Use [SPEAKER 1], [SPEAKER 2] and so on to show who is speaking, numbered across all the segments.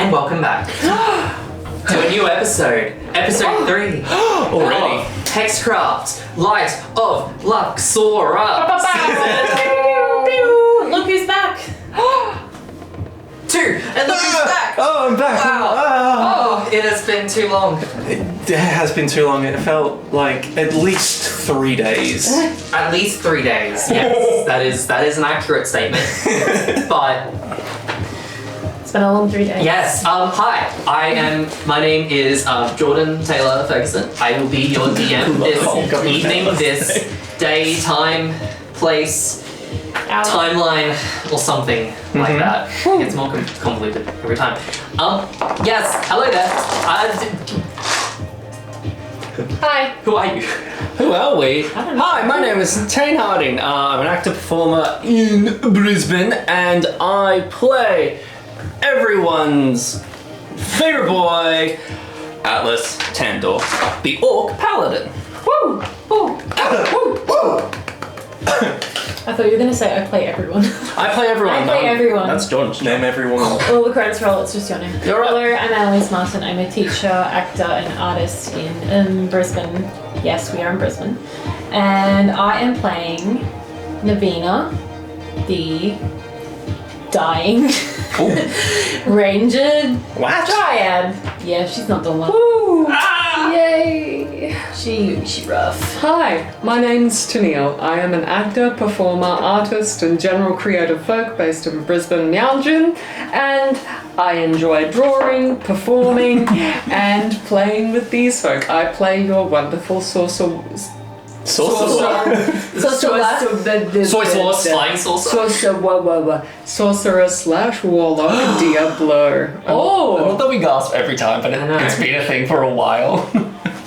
[SPEAKER 1] and welcome back to a new episode, episode 3.
[SPEAKER 2] Already?
[SPEAKER 1] Hexcraft, Light of Luxora.
[SPEAKER 3] Look who's back!
[SPEAKER 1] 2, and look who's back!
[SPEAKER 2] Oh, I'm back!
[SPEAKER 1] Wow. Oh, it has been too long.
[SPEAKER 2] It has been too long. It felt like at least 3 days.
[SPEAKER 1] At least 3 days. Yes, that is an accurate statement. But
[SPEAKER 3] It's been a long 3 days.
[SPEAKER 1] yes, hi. My name is Jordan Taylor Ferguson. I will be your DM this evening, this day, time, place, timeline, or something like that. It gets more convoluted every time. Yes, hello there.
[SPEAKER 3] Hi.
[SPEAKER 1] Who are you?
[SPEAKER 4] Who are we?
[SPEAKER 3] I don't know.
[SPEAKER 4] Hi, my name is Tane Harding. I'm an actor performer in Brisbane, and I play everyone's favorite boy, Atlas Tandor, the Orc Paladin.
[SPEAKER 3] Woo! Woo! Woo! I thought you were going to say I play everyone.
[SPEAKER 4] I play everyone.
[SPEAKER 3] I play everyone.
[SPEAKER 4] That's Jordan's
[SPEAKER 2] Name everyone.
[SPEAKER 3] All the credits roll, it's just your name.
[SPEAKER 4] You're right.
[SPEAKER 3] Hello, I'm Annalise Martin. I'm a teacher, actor, and artist in Brisbane. Yes, we are in Brisbane. And I am playing Navina, the dying ranger
[SPEAKER 4] What?
[SPEAKER 3] dryad. Yeah, she's not the one.
[SPEAKER 5] Woo!
[SPEAKER 3] Ah!
[SPEAKER 5] Yay!
[SPEAKER 3] She rough.
[SPEAKER 5] Hi, my name's Tennille. I am an actor, performer, artist, and general creative folk based in Brisbane, Meowjin, and I enjoy drawing, performing, and playing with these folk. I play your wonderful sorcerer.
[SPEAKER 1] Flying saucer.
[SPEAKER 5] Sorcerer / warlock Diablo.
[SPEAKER 4] I
[SPEAKER 5] Oh!
[SPEAKER 4] love that we gasp every time, but
[SPEAKER 1] I know.
[SPEAKER 4] it's been a thing for a while.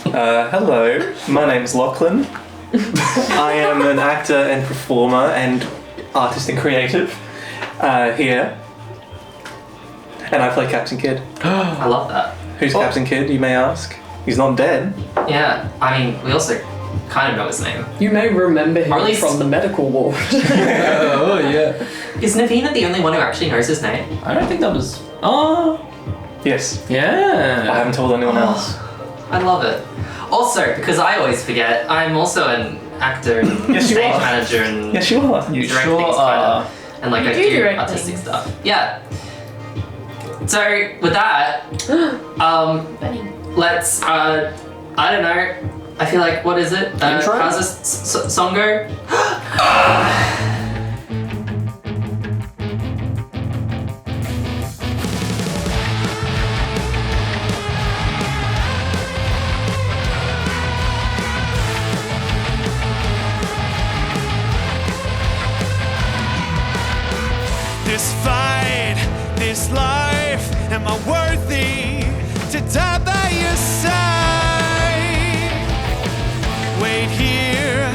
[SPEAKER 2] Hello, my name's Lachlan. I am an actor and performer and artist and creative here. And I play Captain Kidd.
[SPEAKER 1] I love that.
[SPEAKER 2] Who's Captain Kidd, you may ask? He's not dead.
[SPEAKER 1] Yeah, I mean, we also kind of know his name.
[SPEAKER 5] You may remember him
[SPEAKER 1] Or at least-
[SPEAKER 5] from the medical ward.
[SPEAKER 4] Oh, yeah.
[SPEAKER 1] Is Navina the only one who actually knows his name?
[SPEAKER 4] I don't think that was... Oh,
[SPEAKER 2] Yes. I
[SPEAKER 4] yeah.
[SPEAKER 2] haven't told anyone else.
[SPEAKER 1] I love it. Also, because I always forget, I'm also an actor and
[SPEAKER 2] Yes, you
[SPEAKER 1] stage
[SPEAKER 2] are.
[SPEAKER 1] manager and
[SPEAKER 2] Yes, you are.
[SPEAKER 4] You
[SPEAKER 1] direct
[SPEAKER 4] sure
[SPEAKER 1] things
[SPEAKER 4] are.
[SPEAKER 1] kind of, and like
[SPEAKER 3] You
[SPEAKER 1] I
[SPEAKER 3] do
[SPEAKER 1] do
[SPEAKER 3] direct
[SPEAKER 1] artistic
[SPEAKER 3] things.
[SPEAKER 1] stuff. Yeah. So with that,
[SPEAKER 3] Funny.
[SPEAKER 1] let's I don't know. I feel like what is it?
[SPEAKER 4] Intro?
[SPEAKER 1] How's this song go?
[SPEAKER 6] This fight, this life, am I worthy to die by your side? Wait here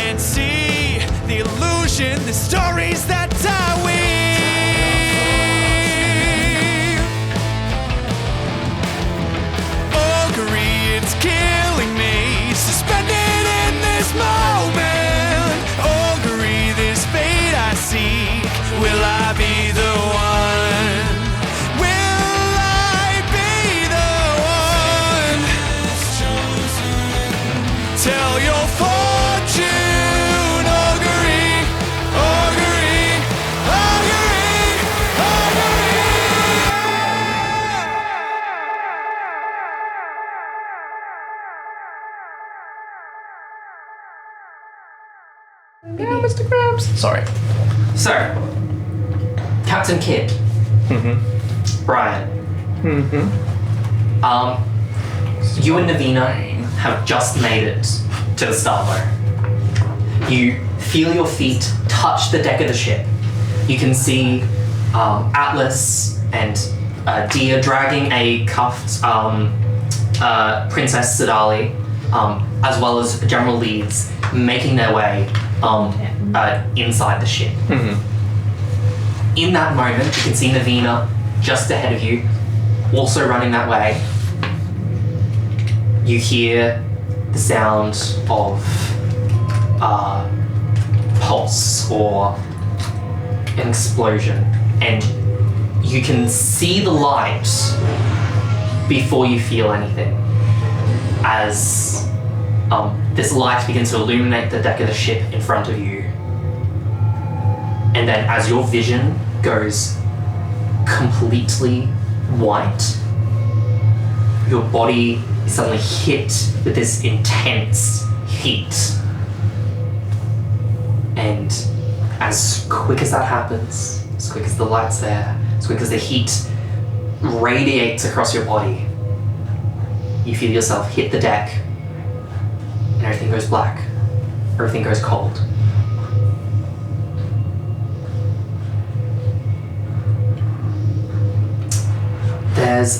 [SPEAKER 6] and see the illusion, the stories that I weave. Augury, it's killing me, suspended in this moment. Augury, this fate I seek, will I be the one? Will I be the one? Tell your fortune, Augury, Augury, Augury,
[SPEAKER 4] Yeah, Mr. Krabs. Sorry.
[SPEAKER 1] So, Captain Kidd. Brian. You and Navina have just made it to the Starbow. You feel your feet touch the deck of the ship. You can see Atlas and Dia dragging a cuffed Princess Sidali, as well as General Leeds, making their way inside the ship. In that moment, you can see Navina just ahead of you, also running that way. You hear the sound of pulse or an explosion, and you can see the light before you feel anything. As this light begins to illuminate the deck of the ship in front of you. And then as your vision goes completely white, your body is suddenly hit with this intense heat. And as quick as that happens, as quick as the light's there, as quick as the heat radiates across your body, you feel yourself hit the deck and everything goes black. Everything goes cold. There's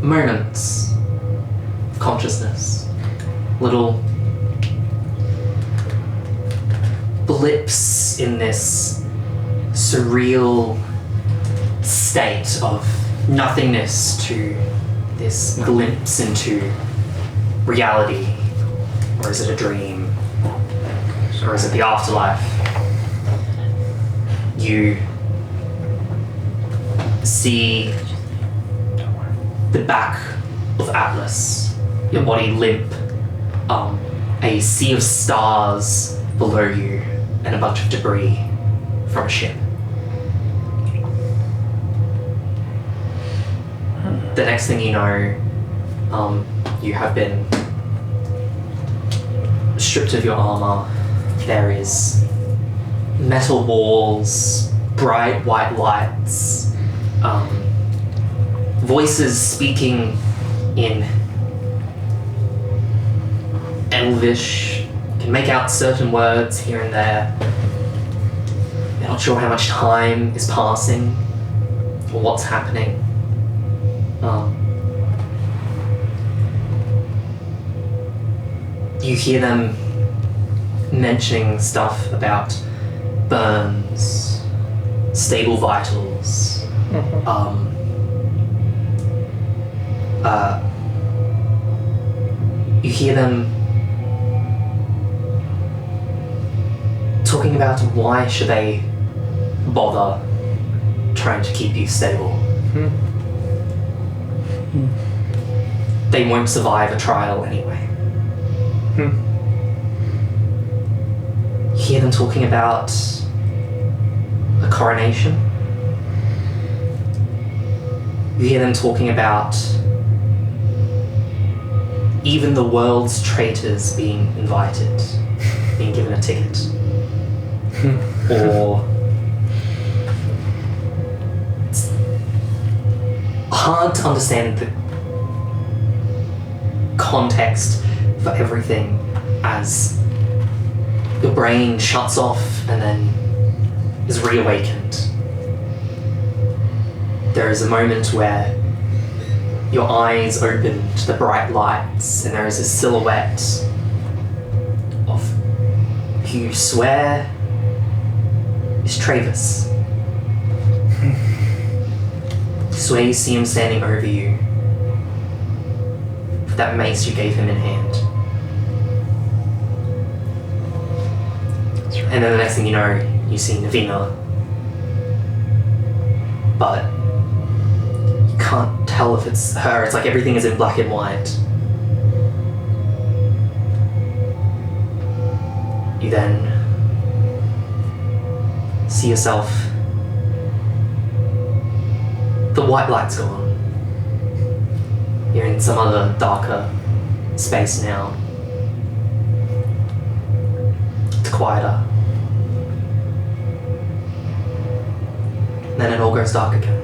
[SPEAKER 1] moments of consciousness, little blips in this surreal state of nothingness to this glimpse into reality. Or is it a dream? Or is it the afterlife? You see the back of Atlas, your body limp, a sea of stars below you, and a bunch of debris from a ship. The next thing you know, you have been stripped of your armor. There is metal walls, bright white lights, voices speaking in Elvish. You can make out certain words here and there. You're not sure how much time is passing or what's happening. You hear them mentioning stuff about burns, stable vitals, you hear them talking about why should they bother trying to keep you stable. They won't survive a trial anyway. You hear them talking about a coronation. You hear them talking about even the world's traitors being invited, being given a ticket. Or it's hard to understand the context for everything as your brain shuts off and then is reawakened. There is a moment where your eyes open to the bright lights and there is a silhouette of who you swear is Travis. You swear you see him standing over you with that mace you gave him in hand. And then the next thing you know, you see Navina. But you can't tell if it's her. It's like everything is in black and white. You then see yourself. The white light's gone. You're in some other darker space now. It's quieter. Then it all goes dark again.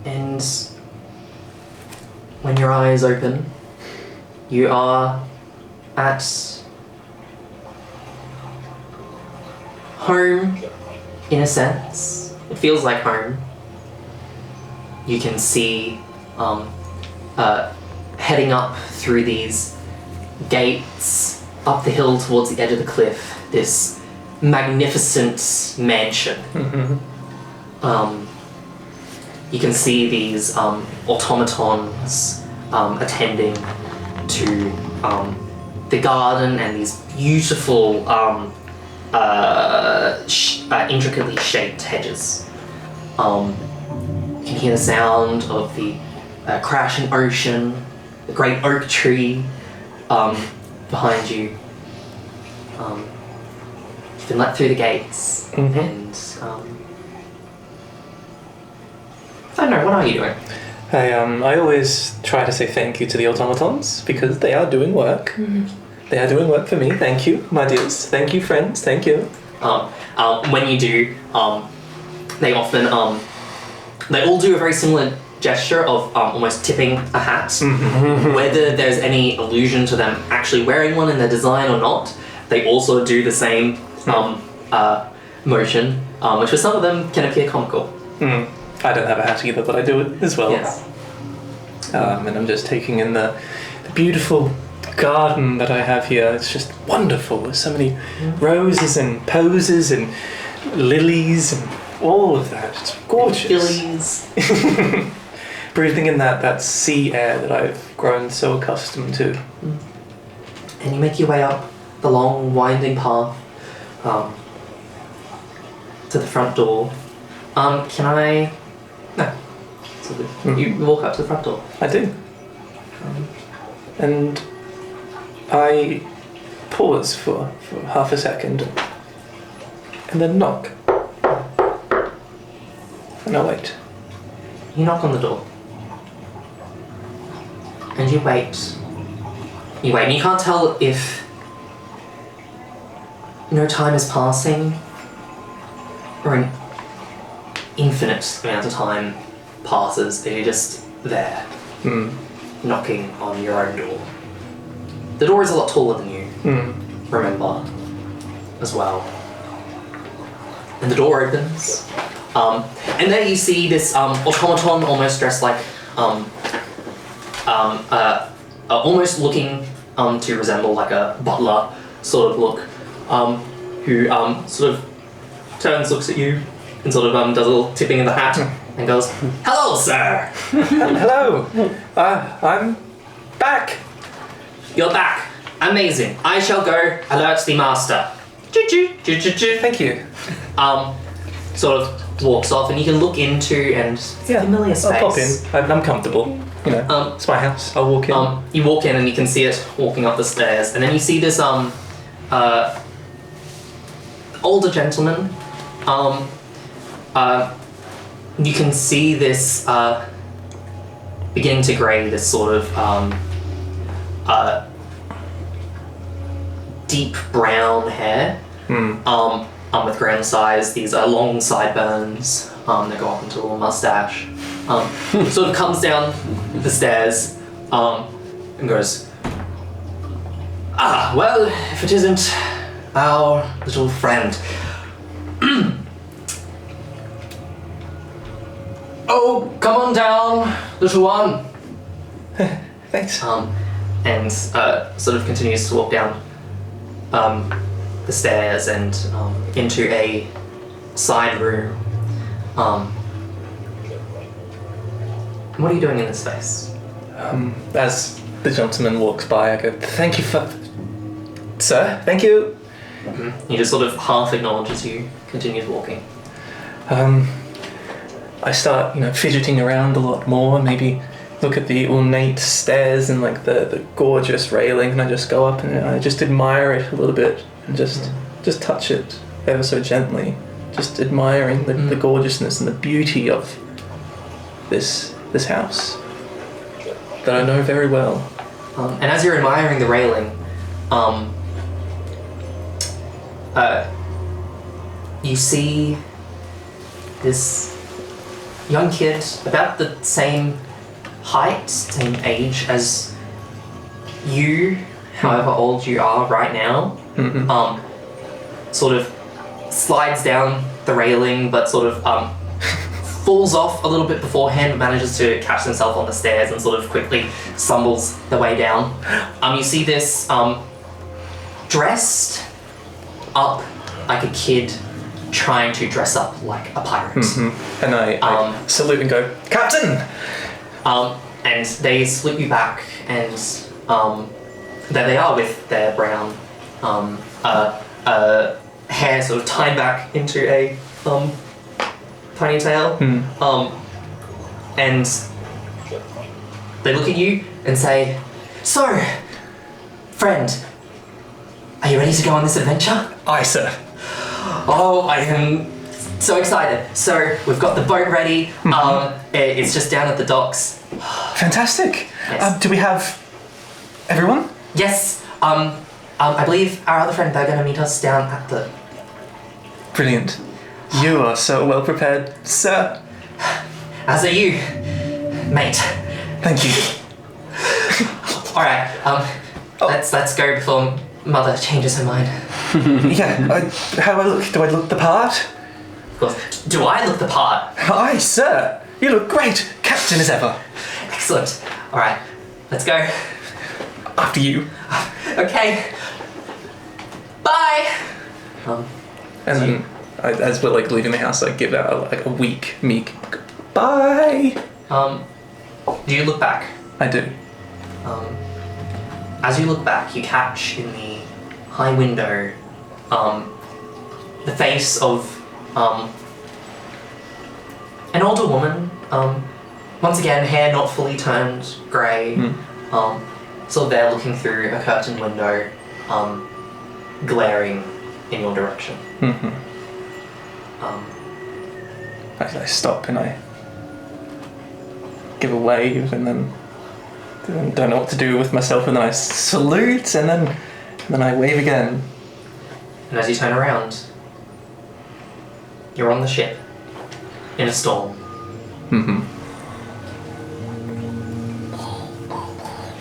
[SPEAKER 1] And when your eyes open, you are at home, in a sense. It feels like home. You can see heading up through these gates up the hill towards the edge of the cliff, this magnificent mansion. You can see these automatons attending to the garden and these beautiful, intricately shaped hedges. You can hear the sound of the crashing ocean, the great oak tree behind you. You've been let through the gates, and I don't know. What are you doing?
[SPEAKER 2] I always try to say thank you to the automatons because they are doing work. They are doing work for me. Thank you, my dears. Thank you, friends. Thank you.
[SPEAKER 1] When you do, they often they all do a very similar gesture of almost tipping a hat. Whether there's any allusion to them actually wearing one in their design or not, they also do the same motion, which for some of them can appear comical.
[SPEAKER 2] I don't have a hat either, but I do it as well.
[SPEAKER 1] Yes.
[SPEAKER 2] And I'm just taking in the beautiful garden that I have here. It's just wonderful. There's so many roses and posies and lilies and all of that. It's gorgeous.
[SPEAKER 1] Lilies.
[SPEAKER 2] Breathing in that sea air that I've grown so accustomed to.
[SPEAKER 1] And you make your way up the long, winding path to the front door. Can I... No. You walk up to the front door.
[SPEAKER 2] I do. And I pause for half a second and then knock. And I wait.
[SPEAKER 1] You knock on the door. And you wait. You wait, and you can't tell if no time is passing or an infinite amount of time passes and you're just there, knocking on your own door. The door is a lot taller than you, remember, as well. And the door opens, and there you see this automaton almost dressed like, almost looking to resemble like a butler sort of look, who sort of turns, looks at you, and sort of does a little tipping in the hat, and goes, "Hello, sir."
[SPEAKER 2] Hello. I'm back.
[SPEAKER 1] You're back. Amazing. I shall go alert the master. Choo-choo, choo-choo-choo.
[SPEAKER 2] Thank you.
[SPEAKER 1] Sort of walks off, and you can look into and it's a familiar space.
[SPEAKER 2] I'll pop in. I'm comfortable. You know, it's my house. I'll walk in.
[SPEAKER 1] You walk in, and you can see it walking up the stairs, and then you see this older gentleman. You can see this beginning to grey. This sort of deep brown hair. With ground size, these are long sideburns that go up into a little mustache. Sort of comes down the stairs and goes, well, if it isn't our little friend. Oh, come on down, little one.
[SPEAKER 2] Thanks.
[SPEAKER 1] And sort of continues to walk down the stairs and into a side room. What are you doing in this space?
[SPEAKER 2] As the gentleman walks by, I go, "Thank you for... Sir, thank you."
[SPEAKER 1] He just sort of half acknowledges you, continues walking.
[SPEAKER 2] I start, fidgeting around a lot more, maybe look at the ornate stairs and like the gorgeous railing, and I just go up and I just admire it a little bit and just touch it ever so gently, just admiring the gorgeousness and the beauty of this house that I know very well.
[SPEAKER 1] And as you're admiring the railing, you see this young kid, about the same height, same age as you, however old you are right now, sort of slides down the railing, but sort of falls off a little bit beforehand, but manages to catch himself on the stairs and sort of quickly stumbles the way down. You see this dressed up like a kid trying to dress up like a pirate.
[SPEAKER 2] And I salute and go, "Captain!"
[SPEAKER 1] And they salute you back, and there they are with their brown hair sort of tied back into a ponytail. And they look at you and say, "So, friend, are you ready to go on this adventure?"
[SPEAKER 2] Aye, sir.
[SPEAKER 1] Oh, I am so excited. So, we've got the boat ready. It's just down at the docks.
[SPEAKER 2] Fantastic.
[SPEAKER 1] Yes.
[SPEAKER 2] Do we have everyone?
[SPEAKER 1] Yes, I believe our other friend, they're going to meet us down at the...
[SPEAKER 2] Brilliant. You are so well prepared, sir.
[SPEAKER 1] As are you, mate.
[SPEAKER 2] Thank you.
[SPEAKER 1] Alright, let's go before Mother changes her mind.
[SPEAKER 2] Yeah, how do I look? Do I look the part?
[SPEAKER 1] Of course. Do I look the part?
[SPEAKER 2] Aye, sir. You look great. Captain as ever.
[SPEAKER 1] Excellent. Alright, let's go.
[SPEAKER 2] After you.
[SPEAKER 1] Okay. Bye!
[SPEAKER 2] And then, as we're like leaving the house, I give out like a weak, meek bye.
[SPEAKER 1] Do you look back?
[SPEAKER 2] I do.
[SPEAKER 1] As you look back, you catch in the high window the face of an older woman. Once again, hair not fully turned grey. Sort of there looking through a curtained window, glaring in your direction.
[SPEAKER 2] I stop and I give a wave and then don't know what to do with myself and then I salute and then I wave again.
[SPEAKER 1] And as you turn around, you're on the ship in a storm.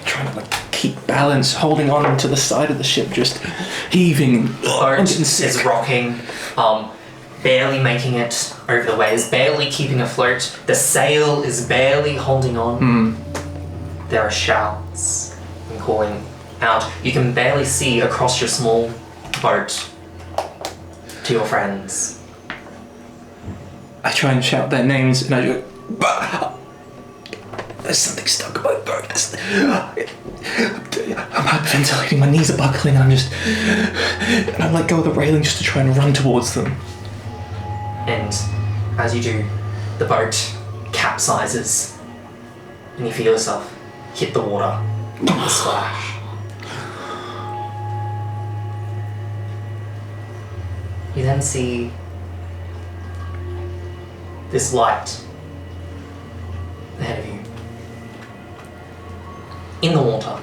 [SPEAKER 2] Trying to like keep balance, holding on to the side of the ship, just heaving.
[SPEAKER 1] The boat is rocking, barely making it over the waves, barely keeping afloat. The sail is barely holding on. There are shouts and calling out. You can barely see across your small boat to your friends.
[SPEAKER 2] I try and shout their names and I go, there's something stuck in my throat. I'm hyperventilating, my knees are buckling and I let go of the railing just to try and run towards them.
[SPEAKER 1] And as you do, the boat capsizes and you feel yourself hit the water with a splash. You then see this light ahead of you. In the water.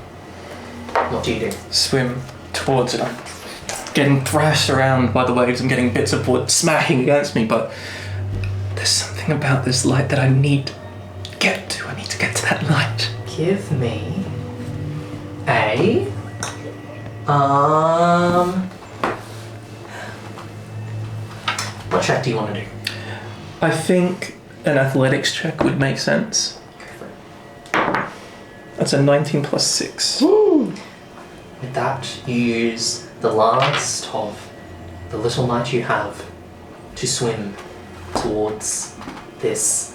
[SPEAKER 1] What do you do?
[SPEAKER 2] Swim towards it. I'm getting thrashed around by the waves. I'm getting bits of wood smacking against me, but there's something about this light that I need to get to. I need to get to that light.
[SPEAKER 1] Give me a what check do you want to do?
[SPEAKER 2] I think an athletics check would make sense.
[SPEAKER 1] Go for it.
[SPEAKER 2] That's a 19 plus 6.
[SPEAKER 1] With that, you use the last of the little light you have to swim towards this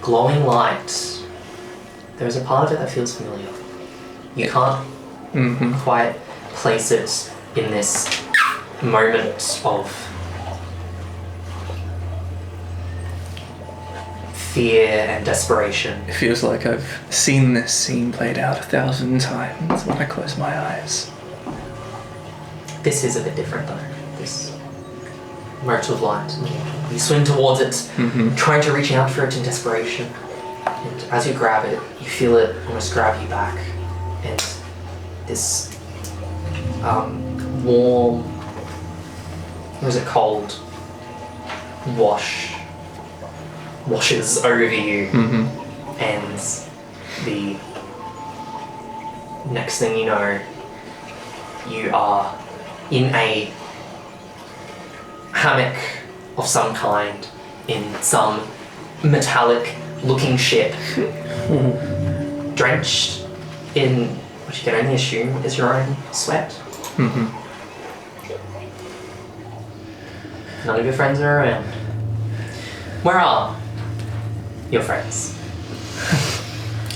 [SPEAKER 1] glowing light. There's a part of it that feels familiar. You can't quite place it in this moment of fear and desperation.
[SPEAKER 2] It feels like I've seen this scene played out 1,000 times when I close my eyes.
[SPEAKER 1] This is a bit different though. This mote of light. You swim towards it, trying to reach out for it in desperation. And as you grab it, you feel it almost grab you back. And this warm, or is it cold, washes over you. And the next thing you know, you are in a hammock of some kind in some metallic looking ship, drenched in what you can only assume is your own sweat. None of your friends are around. Where are your friends?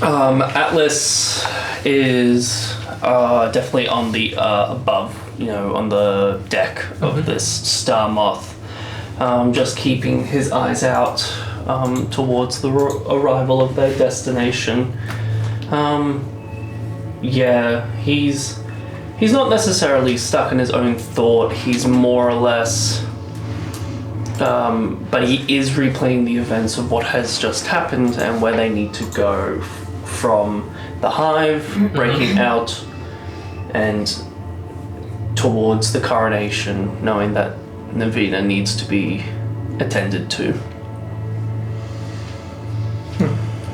[SPEAKER 4] Atlas is definitely on the above, on the deck of this star moth, just keeping his eyes out towards the arrival of their destination. He's not necessarily stuck in his own thought. He's more or less, but he is replaying the events of what has just happened and where they need to go from the hive, breaking out, and towards the coronation, knowing that Navina needs to be attended to.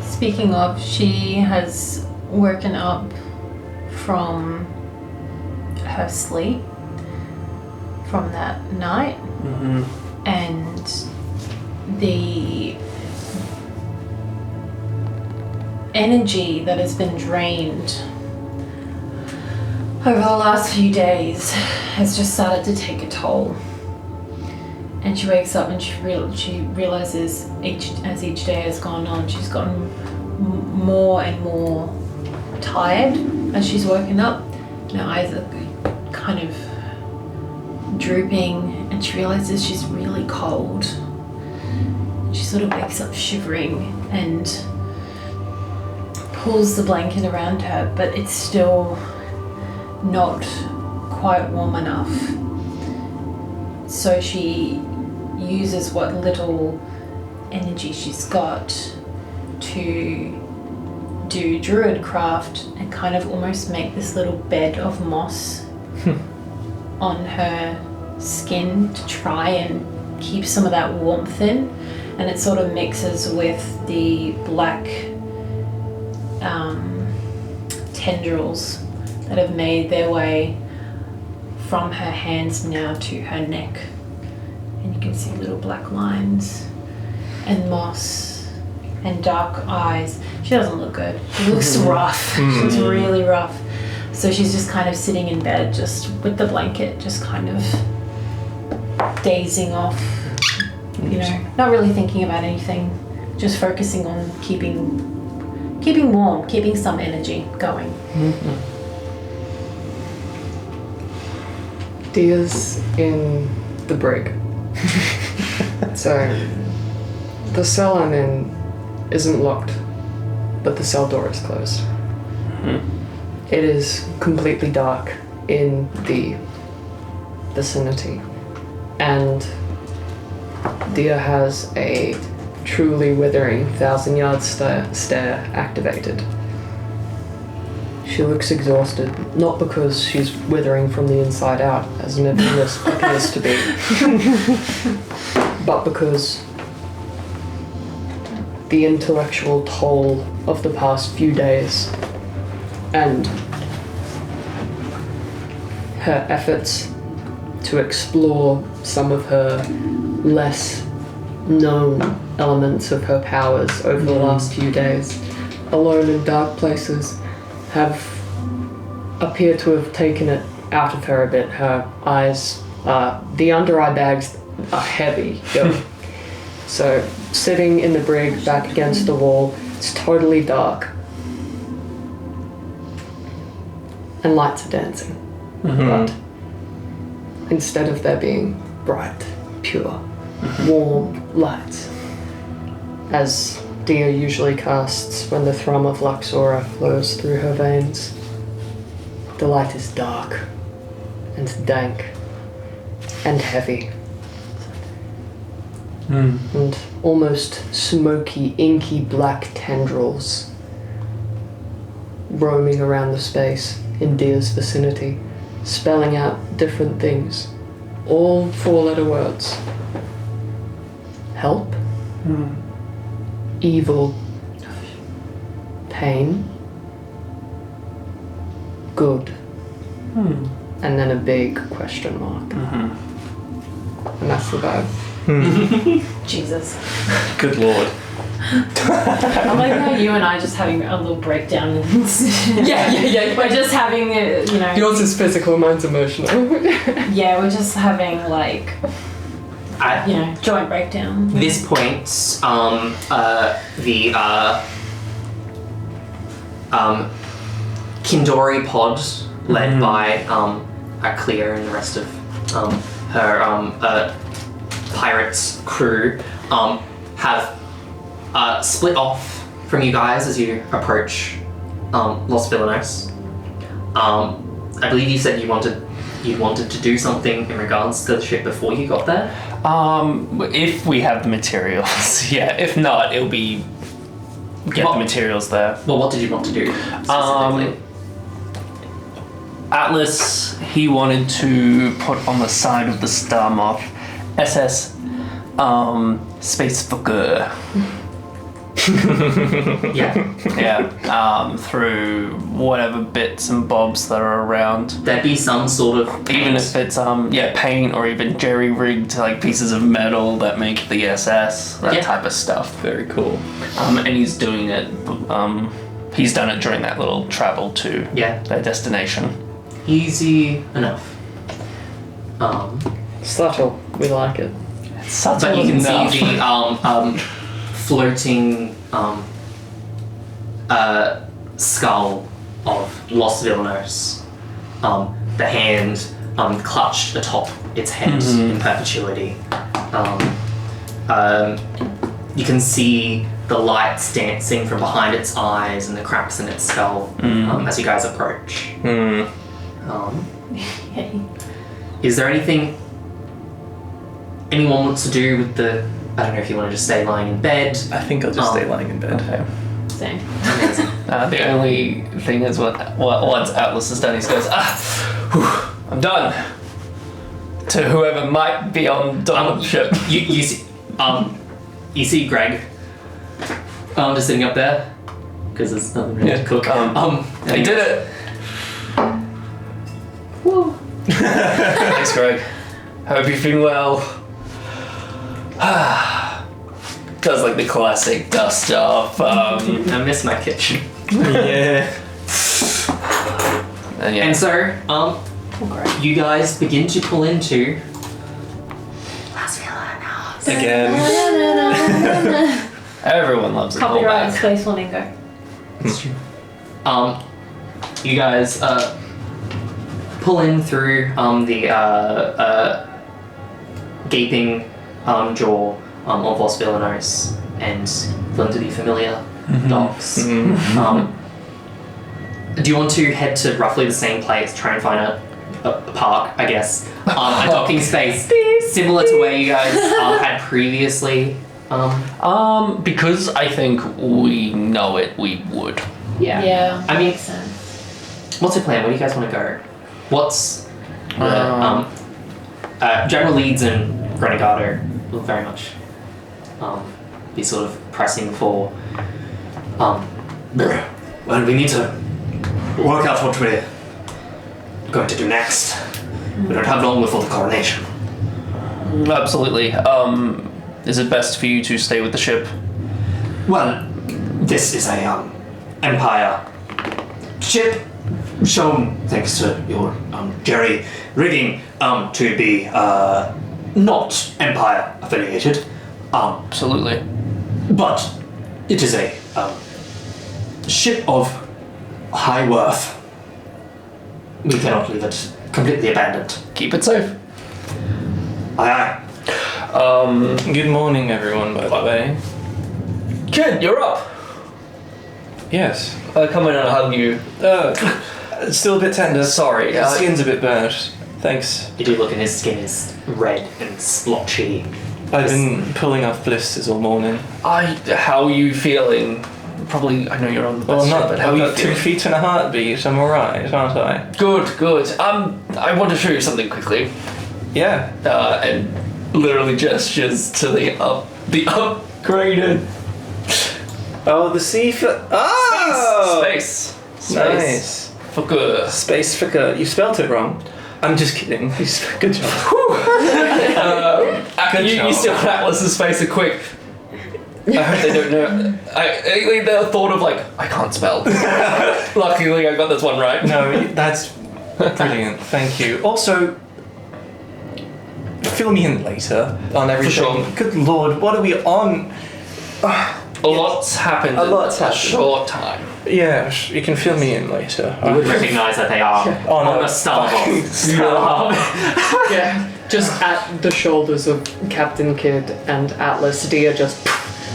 [SPEAKER 3] Speaking of, she has woken up from her sleep from that night, and the energy that has been drained over the last few days has just started to take a toll. And she wakes up and she realizes as each day has gone on, she's gotten more and more tired as she's woken up. And her eyes are kind of drooping, and she realizes she's really cold. She sort of wakes up shivering and pulls the blanket around her, but it's still not quite warm enough. So she uses what little energy she's got to do druidcraft and kind of almost make this little bed of moss on her skin to try and keep some of that warmth in, and it sort of mixes with the black tendrils that have made their way from her hands now to her neck. And you can see little black lines and moss and dark eyes. She doesn't look good. She looks rough. She looks really rough. So she's just kind of sitting in bed just with the blanket, just kind of dazing off, not really thinking about anything, just focusing on keeping warm, keeping some energy going.
[SPEAKER 5] Dia's in the brig. So, the cell I'm in isn't locked, but the cell door is closed. It is completely dark in the vicinity, and Dia has a truly withering 1,000-yard stare activated. She looks exhausted, not because she's withering from the inside out, as Navina appears to be, but because the intellectual toll of the past few days and her efforts to explore some of her less known elements of her powers over the last few days, alone in dark places, appear to have taken it out of her a bit. Her eyes, the under eye bags are heavy. So sitting in the brig back against the wall, it's totally dark. And lights are dancing. But instead of there being bright, pure, warm lights, as Dia usually casts when the thrum of Luxora flows through her veins, the light is dark and dank and heavy. And almost smoky, inky black tendrils roaming around the space in Dia's vicinity, spelling out different things, all 4-letter words. Help, evil, pain, good, and then a big question mark. And that's the vibe.
[SPEAKER 3] Jesus.
[SPEAKER 2] Good lord.
[SPEAKER 3] I like how you and I just having a little breakdown.
[SPEAKER 5] Yeah.
[SPEAKER 3] We're just having,
[SPEAKER 5] Yours is physical, mine's emotional.
[SPEAKER 3] yeah, we're just having like,
[SPEAKER 1] At
[SPEAKER 3] joint breakdown.
[SPEAKER 1] this point, Kindori pod led by Clear and the rest of her pirates crew have split off from you guys as you approach Los Villanos. I believe you said you wanted to do something in regards to the ship before you got there.
[SPEAKER 4] If we have the materials, yeah. If not, it'll be get the materials there.
[SPEAKER 1] Well, what did you want to do specifically?
[SPEAKER 4] Atlas, he wanted to put on the side of the Star Moth SS Space Fucker.
[SPEAKER 1] Yeah.
[SPEAKER 4] Through whatever bits and bobs that are around.
[SPEAKER 1] There'd be some sort of paint.
[SPEAKER 4] Even if it's paint or even jerry-rigged like pieces of metal that make the SS, that type of stuff.
[SPEAKER 2] Very cool.
[SPEAKER 4] And he's doing it. He's done it during that little travel to their destination.
[SPEAKER 1] Easy enough.
[SPEAKER 5] Subtle. We like it.
[SPEAKER 4] Subtle
[SPEAKER 1] But you can
[SPEAKER 4] enough.
[SPEAKER 1] see the floating skull of Los Villanos. The hand clutched atop its head in perpetuity. You can see the lights dancing from behind its eyes and the cracks in its skull as you guys approach. Is there anything anyone wants to do with the... I don't know if you want to just stay lying in bed.
[SPEAKER 2] I think I'll just stay lying in bed.
[SPEAKER 4] Okay.
[SPEAKER 3] Same.
[SPEAKER 4] The only thing is once Atlas is done, he goes, I'm done. To whoever might be on the ship.
[SPEAKER 1] You see Greg just sitting up there because there's nothing really to cook.
[SPEAKER 4] He did it.
[SPEAKER 3] Woo.
[SPEAKER 4] Thanks, Greg. Hope you're feeling well. Does like the classic dust off.
[SPEAKER 1] I miss my kitchen.
[SPEAKER 2] Yeah.
[SPEAKER 1] And so, you guys begin to pull into Las Villanos.
[SPEAKER 2] Again.
[SPEAKER 4] Everyone loves a
[SPEAKER 3] Copyright
[SPEAKER 4] callback.
[SPEAKER 3] Space Flamingo.
[SPEAKER 1] It's true. You guys pull in through the gaping jaw of Los Villanos and pull into the familiar docks. Do you want to head to roughly the same place, try and find a park, I guess, a docking space similar to where you guys had previously?
[SPEAKER 4] Because I think we know it, we would.
[SPEAKER 3] Yeah.
[SPEAKER 1] I mean,
[SPEAKER 3] makes sense.
[SPEAKER 1] what's your plan? Where do you guys want to go? What's General Leeds and Renegado will very much be sort of pressing for. Well, we need to work out what we're going to do next. We don't have long before the coronation.
[SPEAKER 4] Absolutely. Is it best for you to stay with the ship?
[SPEAKER 1] Well, this is a Empire ship, shown thanks to your jerry rigging to be not Empire affiliated.
[SPEAKER 4] Absolutely.
[SPEAKER 1] But it is a ship of high worth. We cannot leave it completely abandoned.
[SPEAKER 4] Keep it safe.
[SPEAKER 1] Aye,
[SPEAKER 2] Good morning, everyone, by the way.
[SPEAKER 4] Kid, you're up.
[SPEAKER 2] Yes.
[SPEAKER 4] I'll come in and hug you.
[SPEAKER 2] It's still a bit tender.
[SPEAKER 4] Sorry.
[SPEAKER 2] The skin's a bit burnt. Thanks.
[SPEAKER 1] You do look and his skin is red and splotchy.
[SPEAKER 2] I've been pulling off blisters all morning.
[SPEAKER 4] How are you feeling? Probably, I know you're on the
[SPEAKER 2] Well,
[SPEAKER 4] best
[SPEAKER 2] I'm
[SPEAKER 4] ship,
[SPEAKER 2] not.
[SPEAKER 4] but how
[SPEAKER 2] I've
[SPEAKER 4] are you
[SPEAKER 2] got 2
[SPEAKER 4] feeling?
[SPEAKER 2] feet and a heartbeat. I'm alright, aren't I?
[SPEAKER 4] Good. I want to show you something quickly.
[SPEAKER 2] Yeah.
[SPEAKER 4] And literally gestures to the upgraded
[SPEAKER 2] Oh, the sea Oh!
[SPEAKER 4] space.
[SPEAKER 2] Nice.
[SPEAKER 4] Fucker.
[SPEAKER 2] Space Ficker. You spelt it wrong. I'm just kidding. Good job. Good
[SPEAKER 4] You
[SPEAKER 2] job.
[SPEAKER 4] still Atlas's face a quick. I hope they don't know. The thought of like, I can't spell. Luckily, I got this one right.
[SPEAKER 2] No, that's brilliant. Thank you. Also, fill me in later on everything.
[SPEAKER 4] sure.
[SPEAKER 2] Good lord, what are we on?
[SPEAKER 4] A lot's happened.
[SPEAKER 2] A lot's
[SPEAKER 4] in a
[SPEAKER 2] happened.
[SPEAKER 4] short time.
[SPEAKER 2] Yeah, you can fill me in later.
[SPEAKER 1] You would recognise that they are
[SPEAKER 2] Oh, no.
[SPEAKER 1] on the starboard.
[SPEAKER 5] Yeah, just at the shoulders of Captain Kidd and Atlas, Dia just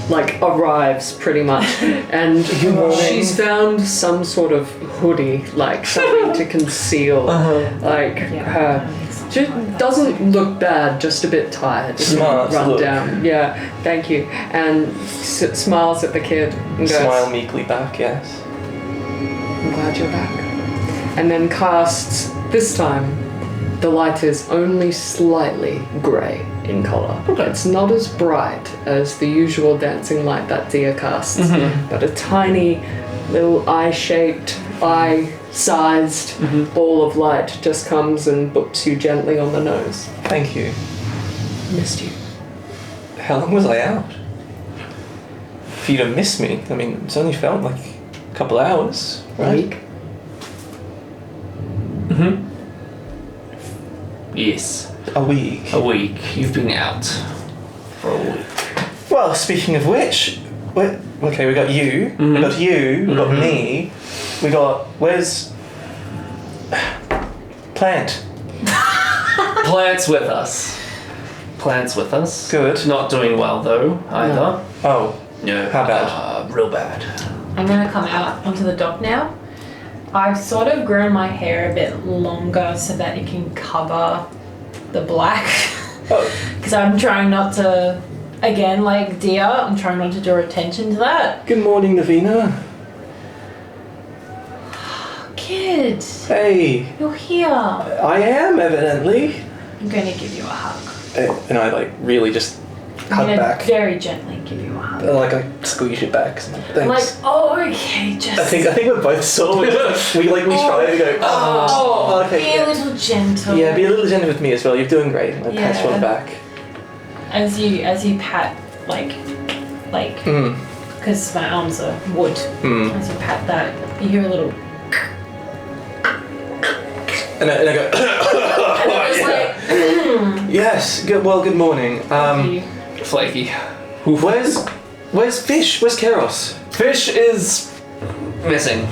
[SPEAKER 5] like arrives pretty much, and she's found some sort of hoodie, like something to conceal, like her. She doesn't look bad, just a bit tired.
[SPEAKER 2] Smart
[SPEAKER 5] Run
[SPEAKER 2] look.
[SPEAKER 5] down. Yeah, thank you. And smiles at the kid and goes,
[SPEAKER 2] Smile meekly back, yes.
[SPEAKER 5] I'm glad you're back. And then casts, this time, the light is only slightly grey in colour.
[SPEAKER 4] Okay.
[SPEAKER 5] It's not as bright as the usual dancing light that Dia casts, but a tiny little eye-shaped, eye-sized ball of light just comes and boops you gently on the nose.
[SPEAKER 2] Thank you.
[SPEAKER 5] Missed you.
[SPEAKER 2] How long was I out? For you to miss me, I mean, it's only felt like a couple hours, right?
[SPEAKER 5] Week.
[SPEAKER 4] Yes.
[SPEAKER 2] A week.
[SPEAKER 4] A week. You've been out for a week.
[SPEAKER 2] Well, speaking of which, okay, we got you, we got you, we got me, we got, where's Plant?
[SPEAKER 4] Plant's with us. Plant's with us.
[SPEAKER 2] Good.
[SPEAKER 4] Not doing well though either.
[SPEAKER 2] Oh,
[SPEAKER 4] No.
[SPEAKER 2] How bad?
[SPEAKER 4] Real bad.
[SPEAKER 3] I'm gonna come out onto the dock now. I've sort of grown my hair a bit longer so that it can cover the black.
[SPEAKER 2] oh,
[SPEAKER 3] Because I'm trying not to, again, like Dia, I'm trying not to draw attention to that.
[SPEAKER 2] good morning, Navina.
[SPEAKER 3] Kid,
[SPEAKER 2] Hey,
[SPEAKER 3] you're here.
[SPEAKER 2] I am, evidently.
[SPEAKER 3] I'm gonna give you a hug.
[SPEAKER 2] And I, like, really just
[SPEAKER 3] I'm
[SPEAKER 2] hug
[SPEAKER 3] gonna
[SPEAKER 2] back.
[SPEAKER 3] very gently give you a hug.
[SPEAKER 2] Like, I squeeze your back. Thanks.
[SPEAKER 3] I'm like, oh, okay, just.
[SPEAKER 2] I think we're both sort of, we try to go, oh, okay.
[SPEAKER 3] Be a little gentle.
[SPEAKER 2] Yeah, be a little gentle with me as well. You're doing great. I pat you on the back.
[SPEAKER 3] As you pat, like,
[SPEAKER 2] Mm.
[SPEAKER 3] because my arms are wood.
[SPEAKER 2] Mm.
[SPEAKER 3] As you pat that, you hear a little.
[SPEAKER 2] And I go,
[SPEAKER 3] And it was like.
[SPEAKER 2] yes. Good. Well, good morning.
[SPEAKER 3] You.
[SPEAKER 4] Flaky.
[SPEAKER 2] Where's Fish? Where's Keros?
[SPEAKER 4] Fish is missing.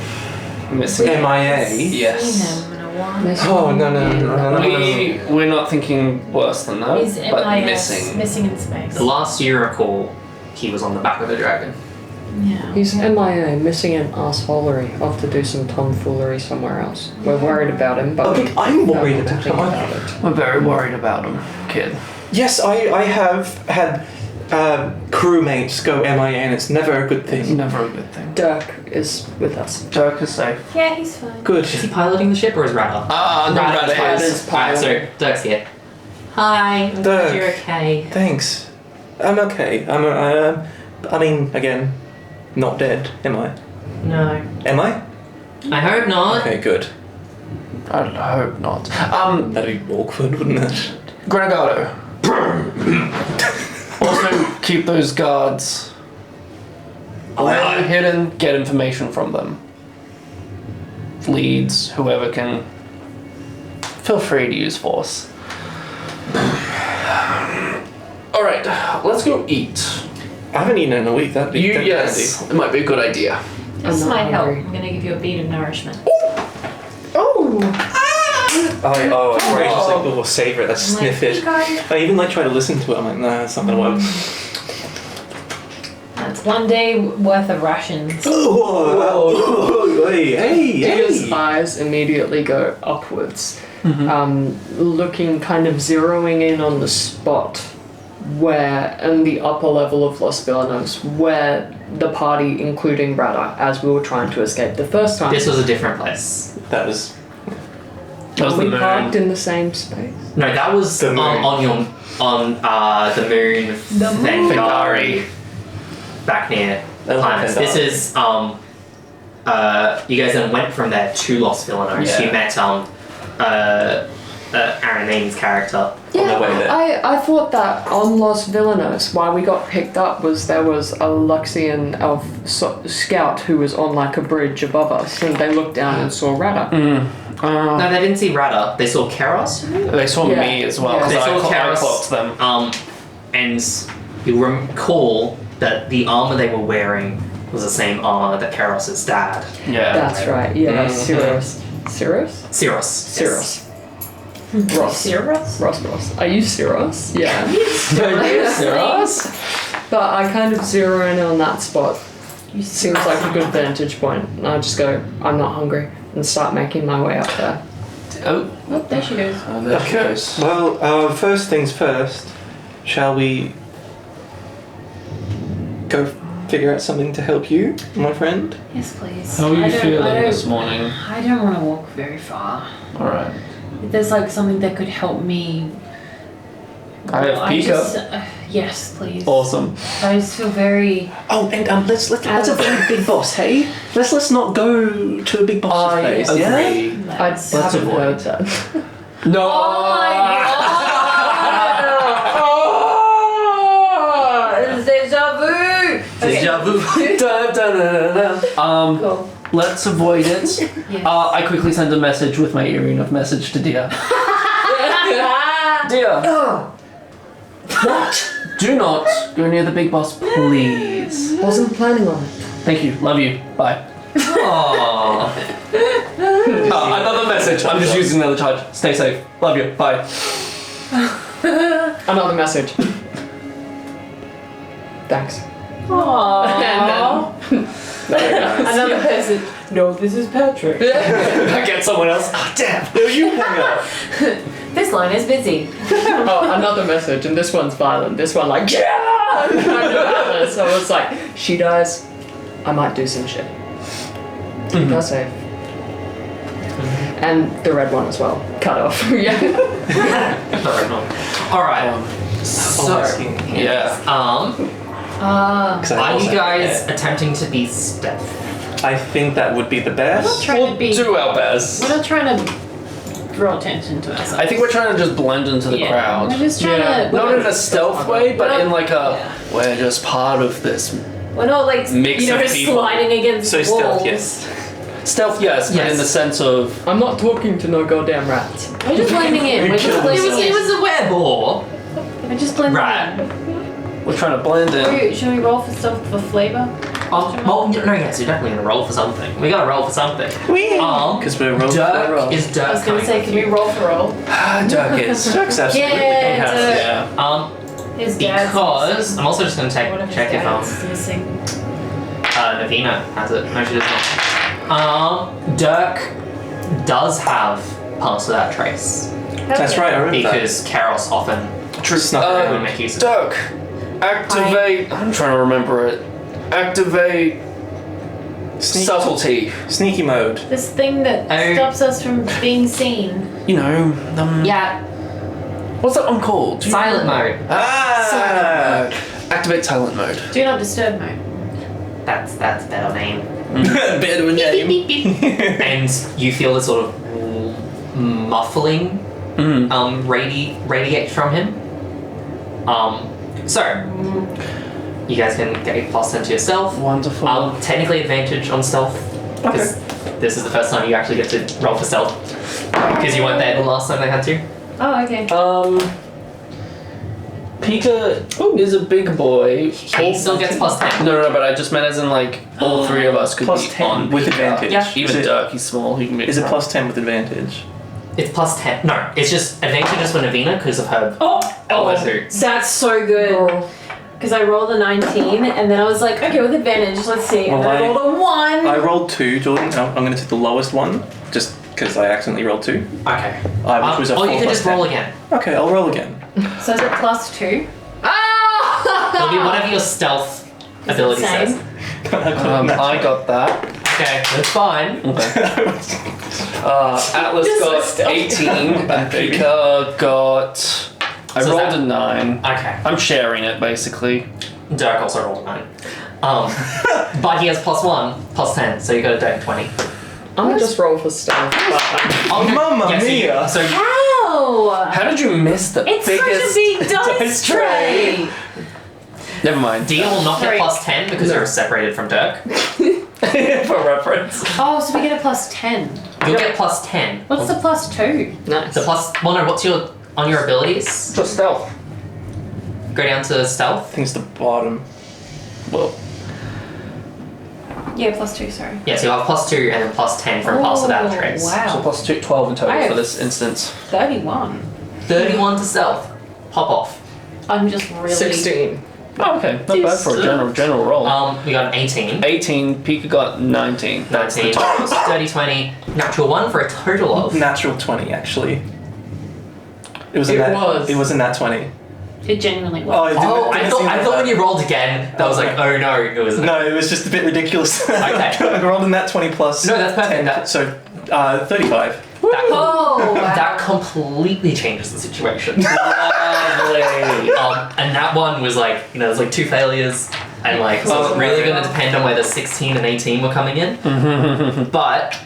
[SPEAKER 4] Missing.
[SPEAKER 2] MIA.
[SPEAKER 4] Yes.
[SPEAKER 3] Seen him in a while.
[SPEAKER 2] Oh no.
[SPEAKER 4] We're not thinking worse than that,
[SPEAKER 3] He's
[SPEAKER 4] but
[SPEAKER 3] MIS, missing in space.
[SPEAKER 1] The last you recall, he was on the back of the dragon.
[SPEAKER 3] Yeah.
[SPEAKER 5] He's MIA, missing an assholery, off to do some tomfoolery somewhere else. We're worried about him, but
[SPEAKER 2] Okay, I'm worried
[SPEAKER 5] don't
[SPEAKER 2] about
[SPEAKER 5] think
[SPEAKER 2] him.
[SPEAKER 5] about it.
[SPEAKER 4] We're very worried about him, kid.
[SPEAKER 2] Yes, I have had crewmates go MIA, and it's never a good
[SPEAKER 4] It's
[SPEAKER 2] thing.
[SPEAKER 4] never a good thing.
[SPEAKER 5] Dirk is with us.
[SPEAKER 4] Dirk is safe.
[SPEAKER 3] Yeah, he's fine.
[SPEAKER 2] Good.
[SPEAKER 1] Is he piloting the ship or is Rada?
[SPEAKER 4] No,
[SPEAKER 3] Rada's
[SPEAKER 4] Rada is.
[SPEAKER 1] Alright, so Dirk's here. Hi, I'm glad
[SPEAKER 2] Dirk.
[SPEAKER 1] you're okay.
[SPEAKER 2] Thanks. I'm okay. I mean, again, not dead, am I?
[SPEAKER 1] No.
[SPEAKER 2] Am I?
[SPEAKER 1] I hope not.
[SPEAKER 2] Okay, good.
[SPEAKER 4] I hope not.
[SPEAKER 2] That'd be awkward, wouldn't it?
[SPEAKER 4] Granagado. Also, keep those guards well hidden. Get information from them. Leads, whoever can. Feel free to use force. All right, let's go eat.
[SPEAKER 2] I haven't eaten in a week. That'd be
[SPEAKER 4] Yes, it might be a good idea.
[SPEAKER 3] This
[SPEAKER 5] I'm not
[SPEAKER 3] might help.
[SPEAKER 5] hungry.
[SPEAKER 3] I'm gonna give you a bead of nourishment.
[SPEAKER 5] Oh!
[SPEAKER 2] handy. I just like, oh, savor it. I sniff it. I even like try to listen to it. I'm like, nah, it's not gonna work.
[SPEAKER 3] That's one day worth of rations.
[SPEAKER 2] Oh, hey.
[SPEAKER 5] Dia's eyes immediately go upwards, looking kind of zeroing in on the spot where, in the upper level of Los Villanos, where the party, including Rada, as we were trying to escape the first time.
[SPEAKER 1] This was a different place.
[SPEAKER 2] That was
[SPEAKER 4] That was
[SPEAKER 5] we
[SPEAKER 4] the moon.
[SPEAKER 5] parked in the same space.
[SPEAKER 1] No, that was
[SPEAKER 2] The moon.
[SPEAKER 1] on the moon.
[SPEAKER 3] The moon.
[SPEAKER 1] Fengari. Back near
[SPEAKER 2] That was
[SPEAKER 1] planets.
[SPEAKER 2] Fengari.
[SPEAKER 1] This is you guys then went from there to Los Villanos.
[SPEAKER 4] Yeah.
[SPEAKER 1] You met Aranene's character.
[SPEAKER 2] on the way there.
[SPEAKER 5] I thought that on Los Villanos, why we got picked up was there was a Luxian elf scout who was on like a bridge above us, and they looked down and saw Rada.
[SPEAKER 1] No, they didn't see Rada. They saw Keros.
[SPEAKER 4] They saw
[SPEAKER 5] Yeah.
[SPEAKER 4] me as well.
[SPEAKER 5] Yeah.
[SPEAKER 4] 'Cause
[SPEAKER 1] They
[SPEAKER 4] I
[SPEAKER 1] saw
[SPEAKER 4] clocked
[SPEAKER 1] Keros.
[SPEAKER 4] them.
[SPEAKER 1] And you recall that the armor they were wearing was the same armor that Karos's dad.
[SPEAKER 4] Yeah.
[SPEAKER 5] That's right. Yeah, Cirrus. Cirrus?
[SPEAKER 1] Cirrus.
[SPEAKER 5] Cirrus. Ross.
[SPEAKER 3] Cirrus?
[SPEAKER 5] Ross. Are you Cirrus? Yeah.
[SPEAKER 4] Cirrus?
[SPEAKER 5] But I kind of zero in on that spot. Seems like a good vantage point. And I just go, I'm not hungry, and start making my way up there.
[SPEAKER 4] Oh,
[SPEAKER 3] Oh, there she goes.
[SPEAKER 4] there she goes.
[SPEAKER 2] Well, first things first. Shall we go figure out something to help you, my friend?
[SPEAKER 3] Yes, please.
[SPEAKER 4] How are you
[SPEAKER 3] I don't-
[SPEAKER 4] feeling
[SPEAKER 3] I don't-
[SPEAKER 4] this morning?
[SPEAKER 3] I don't want to walk very far.
[SPEAKER 4] Alright.
[SPEAKER 3] If there's like something that could help me.
[SPEAKER 4] I have Pika.
[SPEAKER 3] Yes, please.
[SPEAKER 4] Awesome.
[SPEAKER 3] I just feel very.
[SPEAKER 2] Oh, and let's avoid big boss, hey? Let's not go to a big boss's
[SPEAKER 4] I
[SPEAKER 2] place.
[SPEAKER 4] agree.
[SPEAKER 2] Yeah?
[SPEAKER 5] I
[SPEAKER 3] Let's-
[SPEAKER 5] haven't
[SPEAKER 4] avoid.
[SPEAKER 5] heard that.
[SPEAKER 4] No!
[SPEAKER 3] Oh my god! Deja vu!
[SPEAKER 1] Deja vu.
[SPEAKER 4] Dun, dun, dun, dun, dun.
[SPEAKER 3] Cool.
[SPEAKER 4] Let's avoid it.
[SPEAKER 3] Yes.
[SPEAKER 4] I quickly send a message with my earring of message to Dia. Dia! What? Do not go near the big boss, please.
[SPEAKER 5] Wasn't planning on it.
[SPEAKER 4] Thank you. Love you. Bye.
[SPEAKER 1] Aww.
[SPEAKER 4] Another message. I'm just using another charge. Stay safe. Love you. Bye.
[SPEAKER 5] Another message. Thanks.
[SPEAKER 3] Aww. Another person. No, this is Patrick.
[SPEAKER 4] I get someone else. Ah, damn.
[SPEAKER 2] No, you hang up.
[SPEAKER 3] This line is busy.
[SPEAKER 5] Oh, another message, and this one's violent. This one like, yeah! Kind of Atlas. So it's like, she dies, I might do some shit. Keep her safe. And the red one as well. Cut off. Yeah.
[SPEAKER 1] Alright. So,
[SPEAKER 4] Yeah.
[SPEAKER 1] are you guys attempting to be stealth?
[SPEAKER 2] I think that would be the
[SPEAKER 3] We're not
[SPEAKER 2] best.
[SPEAKER 3] trying to be.
[SPEAKER 4] Do our best.
[SPEAKER 3] We're not trying to draw attention to ourselves.
[SPEAKER 4] I think we're trying to just blend into the
[SPEAKER 3] Yeah.
[SPEAKER 4] crowd.
[SPEAKER 3] We're just trying to.
[SPEAKER 4] Not in a stealth way, but
[SPEAKER 3] We're
[SPEAKER 4] in
[SPEAKER 3] not-
[SPEAKER 4] like a, we're just part of this.
[SPEAKER 3] We're not like
[SPEAKER 4] Mix
[SPEAKER 3] you know
[SPEAKER 4] of people.
[SPEAKER 3] sliding against
[SPEAKER 2] So
[SPEAKER 3] walls.
[SPEAKER 2] stealth, yes.
[SPEAKER 4] Stealth, yes, but
[SPEAKER 1] Yes.
[SPEAKER 4] in the sense of,
[SPEAKER 5] I'm not talking to no goddamn rats.
[SPEAKER 3] We're just blending in. We're just blending
[SPEAKER 1] He
[SPEAKER 3] in.
[SPEAKER 1] was a werewolf.
[SPEAKER 3] We're just blending
[SPEAKER 1] Right.
[SPEAKER 3] in.
[SPEAKER 4] we're trying to blend in.
[SPEAKER 3] Should we roll for stealth for flavor?
[SPEAKER 1] Well, yes, you're definitely gonna roll for something. We gotta roll for something.
[SPEAKER 2] Because we're rolling for a
[SPEAKER 1] Dirk
[SPEAKER 2] roll.
[SPEAKER 1] is Dirk.
[SPEAKER 3] I was gonna say, can we roll for roll?
[SPEAKER 4] Dirk is.
[SPEAKER 2] Dirk's absolutely
[SPEAKER 3] Yeah,
[SPEAKER 2] fantastic.
[SPEAKER 4] Yeah.
[SPEAKER 3] His dad's
[SPEAKER 1] Because I'm also just gonna
[SPEAKER 3] What if
[SPEAKER 1] check
[SPEAKER 3] his
[SPEAKER 1] if
[SPEAKER 3] dad's missing?
[SPEAKER 1] Navina has it. No, she does not. Dirk does have parts of that trace
[SPEAKER 2] That's right, I remember that.
[SPEAKER 1] because Karos often
[SPEAKER 2] Snuck
[SPEAKER 1] would
[SPEAKER 2] in.
[SPEAKER 1] make use of.
[SPEAKER 4] Dirk, activate. I'm trying to remember it. Activate subtlety.
[SPEAKER 2] Sneaky mode.
[SPEAKER 3] This thing that
[SPEAKER 1] Oh.
[SPEAKER 3] stops us from being seen.
[SPEAKER 4] You know,
[SPEAKER 1] Yeah,
[SPEAKER 4] what's that one called?
[SPEAKER 1] silent mode.
[SPEAKER 2] Ah!
[SPEAKER 4] Activate silent mode.
[SPEAKER 3] Do not disturb mode.
[SPEAKER 1] That's a better name.
[SPEAKER 2] Bit of a name.
[SPEAKER 1] And you feel this sort of muffling radiate from him. So you guys can get a +10 to yourself.
[SPEAKER 4] Wonderful.
[SPEAKER 1] Technically advantage on stealth because this is the first time you actually get to roll for stealth because you weren't there the last time they had to.
[SPEAKER 3] Oh, okay.
[SPEAKER 4] Pika is a big boy.
[SPEAKER 1] He still gets +10.
[SPEAKER 4] No, but I just meant as in like all three of us could
[SPEAKER 2] Plus
[SPEAKER 4] be
[SPEAKER 2] 10
[SPEAKER 4] on
[SPEAKER 2] with
[SPEAKER 4] Pika.
[SPEAKER 2] advantage.
[SPEAKER 1] Yeah.
[SPEAKER 4] Even
[SPEAKER 2] Is it-
[SPEAKER 4] Dirk, he's small. He can be.
[SPEAKER 2] Is it +10 with advantage?
[SPEAKER 1] It's +10. No, it's just advantage is for Navina because of her elbow suit.
[SPEAKER 3] That's so good. Because I rolled a 19 and then I was like, okay, with advantage, let's see. And
[SPEAKER 2] Well,
[SPEAKER 3] then I
[SPEAKER 2] I-
[SPEAKER 3] rolled a 1.
[SPEAKER 2] I rolled 2, Jordan. I'm going to take the lowest one, just because I accidentally rolled 2.
[SPEAKER 1] Okay.
[SPEAKER 2] Which was a
[SPEAKER 1] Or
[SPEAKER 2] 4
[SPEAKER 1] you could
[SPEAKER 2] plus
[SPEAKER 1] just roll
[SPEAKER 2] 10.
[SPEAKER 1] again.
[SPEAKER 2] Okay, I'll roll again.
[SPEAKER 3] So is it +2?
[SPEAKER 1] It'll be whatever your stealth ability
[SPEAKER 3] same?
[SPEAKER 1] says.
[SPEAKER 4] I got that.
[SPEAKER 1] Okay, that's fine.
[SPEAKER 4] Atlas
[SPEAKER 3] Just
[SPEAKER 4] got
[SPEAKER 3] stealth.
[SPEAKER 4] 18, and Pika got. I
[SPEAKER 1] So
[SPEAKER 4] rolled
[SPEAKER 1] that-
[SPEAKER 4] a 9.
[SPEAKER 1] Okay.
[SPEAKER 4] I'm sharing it basically.
[SPEAKER 1] Dirk also rolled a 9. But he has +1, +10, so you got a direct 20.
[SPEAKER 5] I'm gonna just roll for stealth.
[SPEAKER 1] Okay.
[SPEAKER 2] Mamma mia.
[SPEAKER 1] So
[SPEAKER 3] How?
[SPEAKER 4] How did you miss the
[SPEAKER 3] It's
[SPEAKER 4] biggest?
[SPEAKER 3] such a big dice tray.
[SPEAKER 4] Never mind.
[SPEAKER 1] Dia will not get
[SPEAKER 3] Sorry.
[SPEAKER 1] +10 because you're separated from Dirk.
[SPEAKER 4] For reference.
[SPEAKER 3] Oh, so we get a +10.
[SPEAKER 1] You'll get +10.
[SPEAKER 3] What's the +2?
[SPEAKER 5] Nice.
[SPEAKER 1] The well, no, what's your on your abilities?
[SPEAKER 4] Just stealth.
[SPEAKER 1] Go down to
[SPEAKER 2] I
[SPEAKER 1] stealth.
[SPEAKER 2] think it's the bottom.
[SPEAKER 4] Well,
[SPEAKER 3] Yeah, +2, sorry.
[SPEAKER 1] Yeah, so you have +2 and then +10 from past without trace.
[SPEAKER 4] so
[SPEAKER 3] Wow.
[SPEAKER 4] +2, 12 in total
[SPEAKER 3] I
[SPEAKER 4] for
[SPEAKER 3] have-
[SPEAKER 4] this instance.
[SPEAKER 3] 31.
[SPEAKER 1] 31 to stealth. Pop off.
[SPEAKER 3] I'm just really...
[SPEAKER 5] 16.
[SPEAKER 4] Oh, okay. Not bad for a general roll.
[SPEAKER 1] We got an 18.
[SPEAKER 4] 18, Pika got 19.
[SPEAKER 1] 19. 30, 20. Natural 1 for a total of.
[SPEAKER 2] Natural 20, actually. It was.
[SPEAKER 5] It was.
[SPEAKER 2] It was a nat 20.
[SPEAKER 3] It genuinely was.
[SPEAKER 2] Oh, it didn't,
[SPEAKER 1] Oh,
[SPEAKER 2] didn't
[SPEAKER 1] I
[SPEAKER 2] seem like
[SPEAKER 1] thought when
[SPEAKER 2] that.
[SPEAKER 1] you rolled again, that was like, oh no, it was.
[SPEAKER 2] No, it was just a bit ridiculous.
[SPEAKER 1] Okay.
[SPEAKER 2] I rolled a nat 20 plus.
[SPEAKER 1] No, that's perfect.
[SPEAKER 2] 10,
[SPEAKER 1] That-
[SPEAKER 2] so, 35.
[SPEAKER 3] Oh, wow.
[SPEAKER 1] That completely changes the situation.
[SPEAKER 4] Lovely.
[SPEAKER 1] And that one was like, there's like 2 failures, and like, so it's really going to depend on whether 16 and 18 were coming in. But,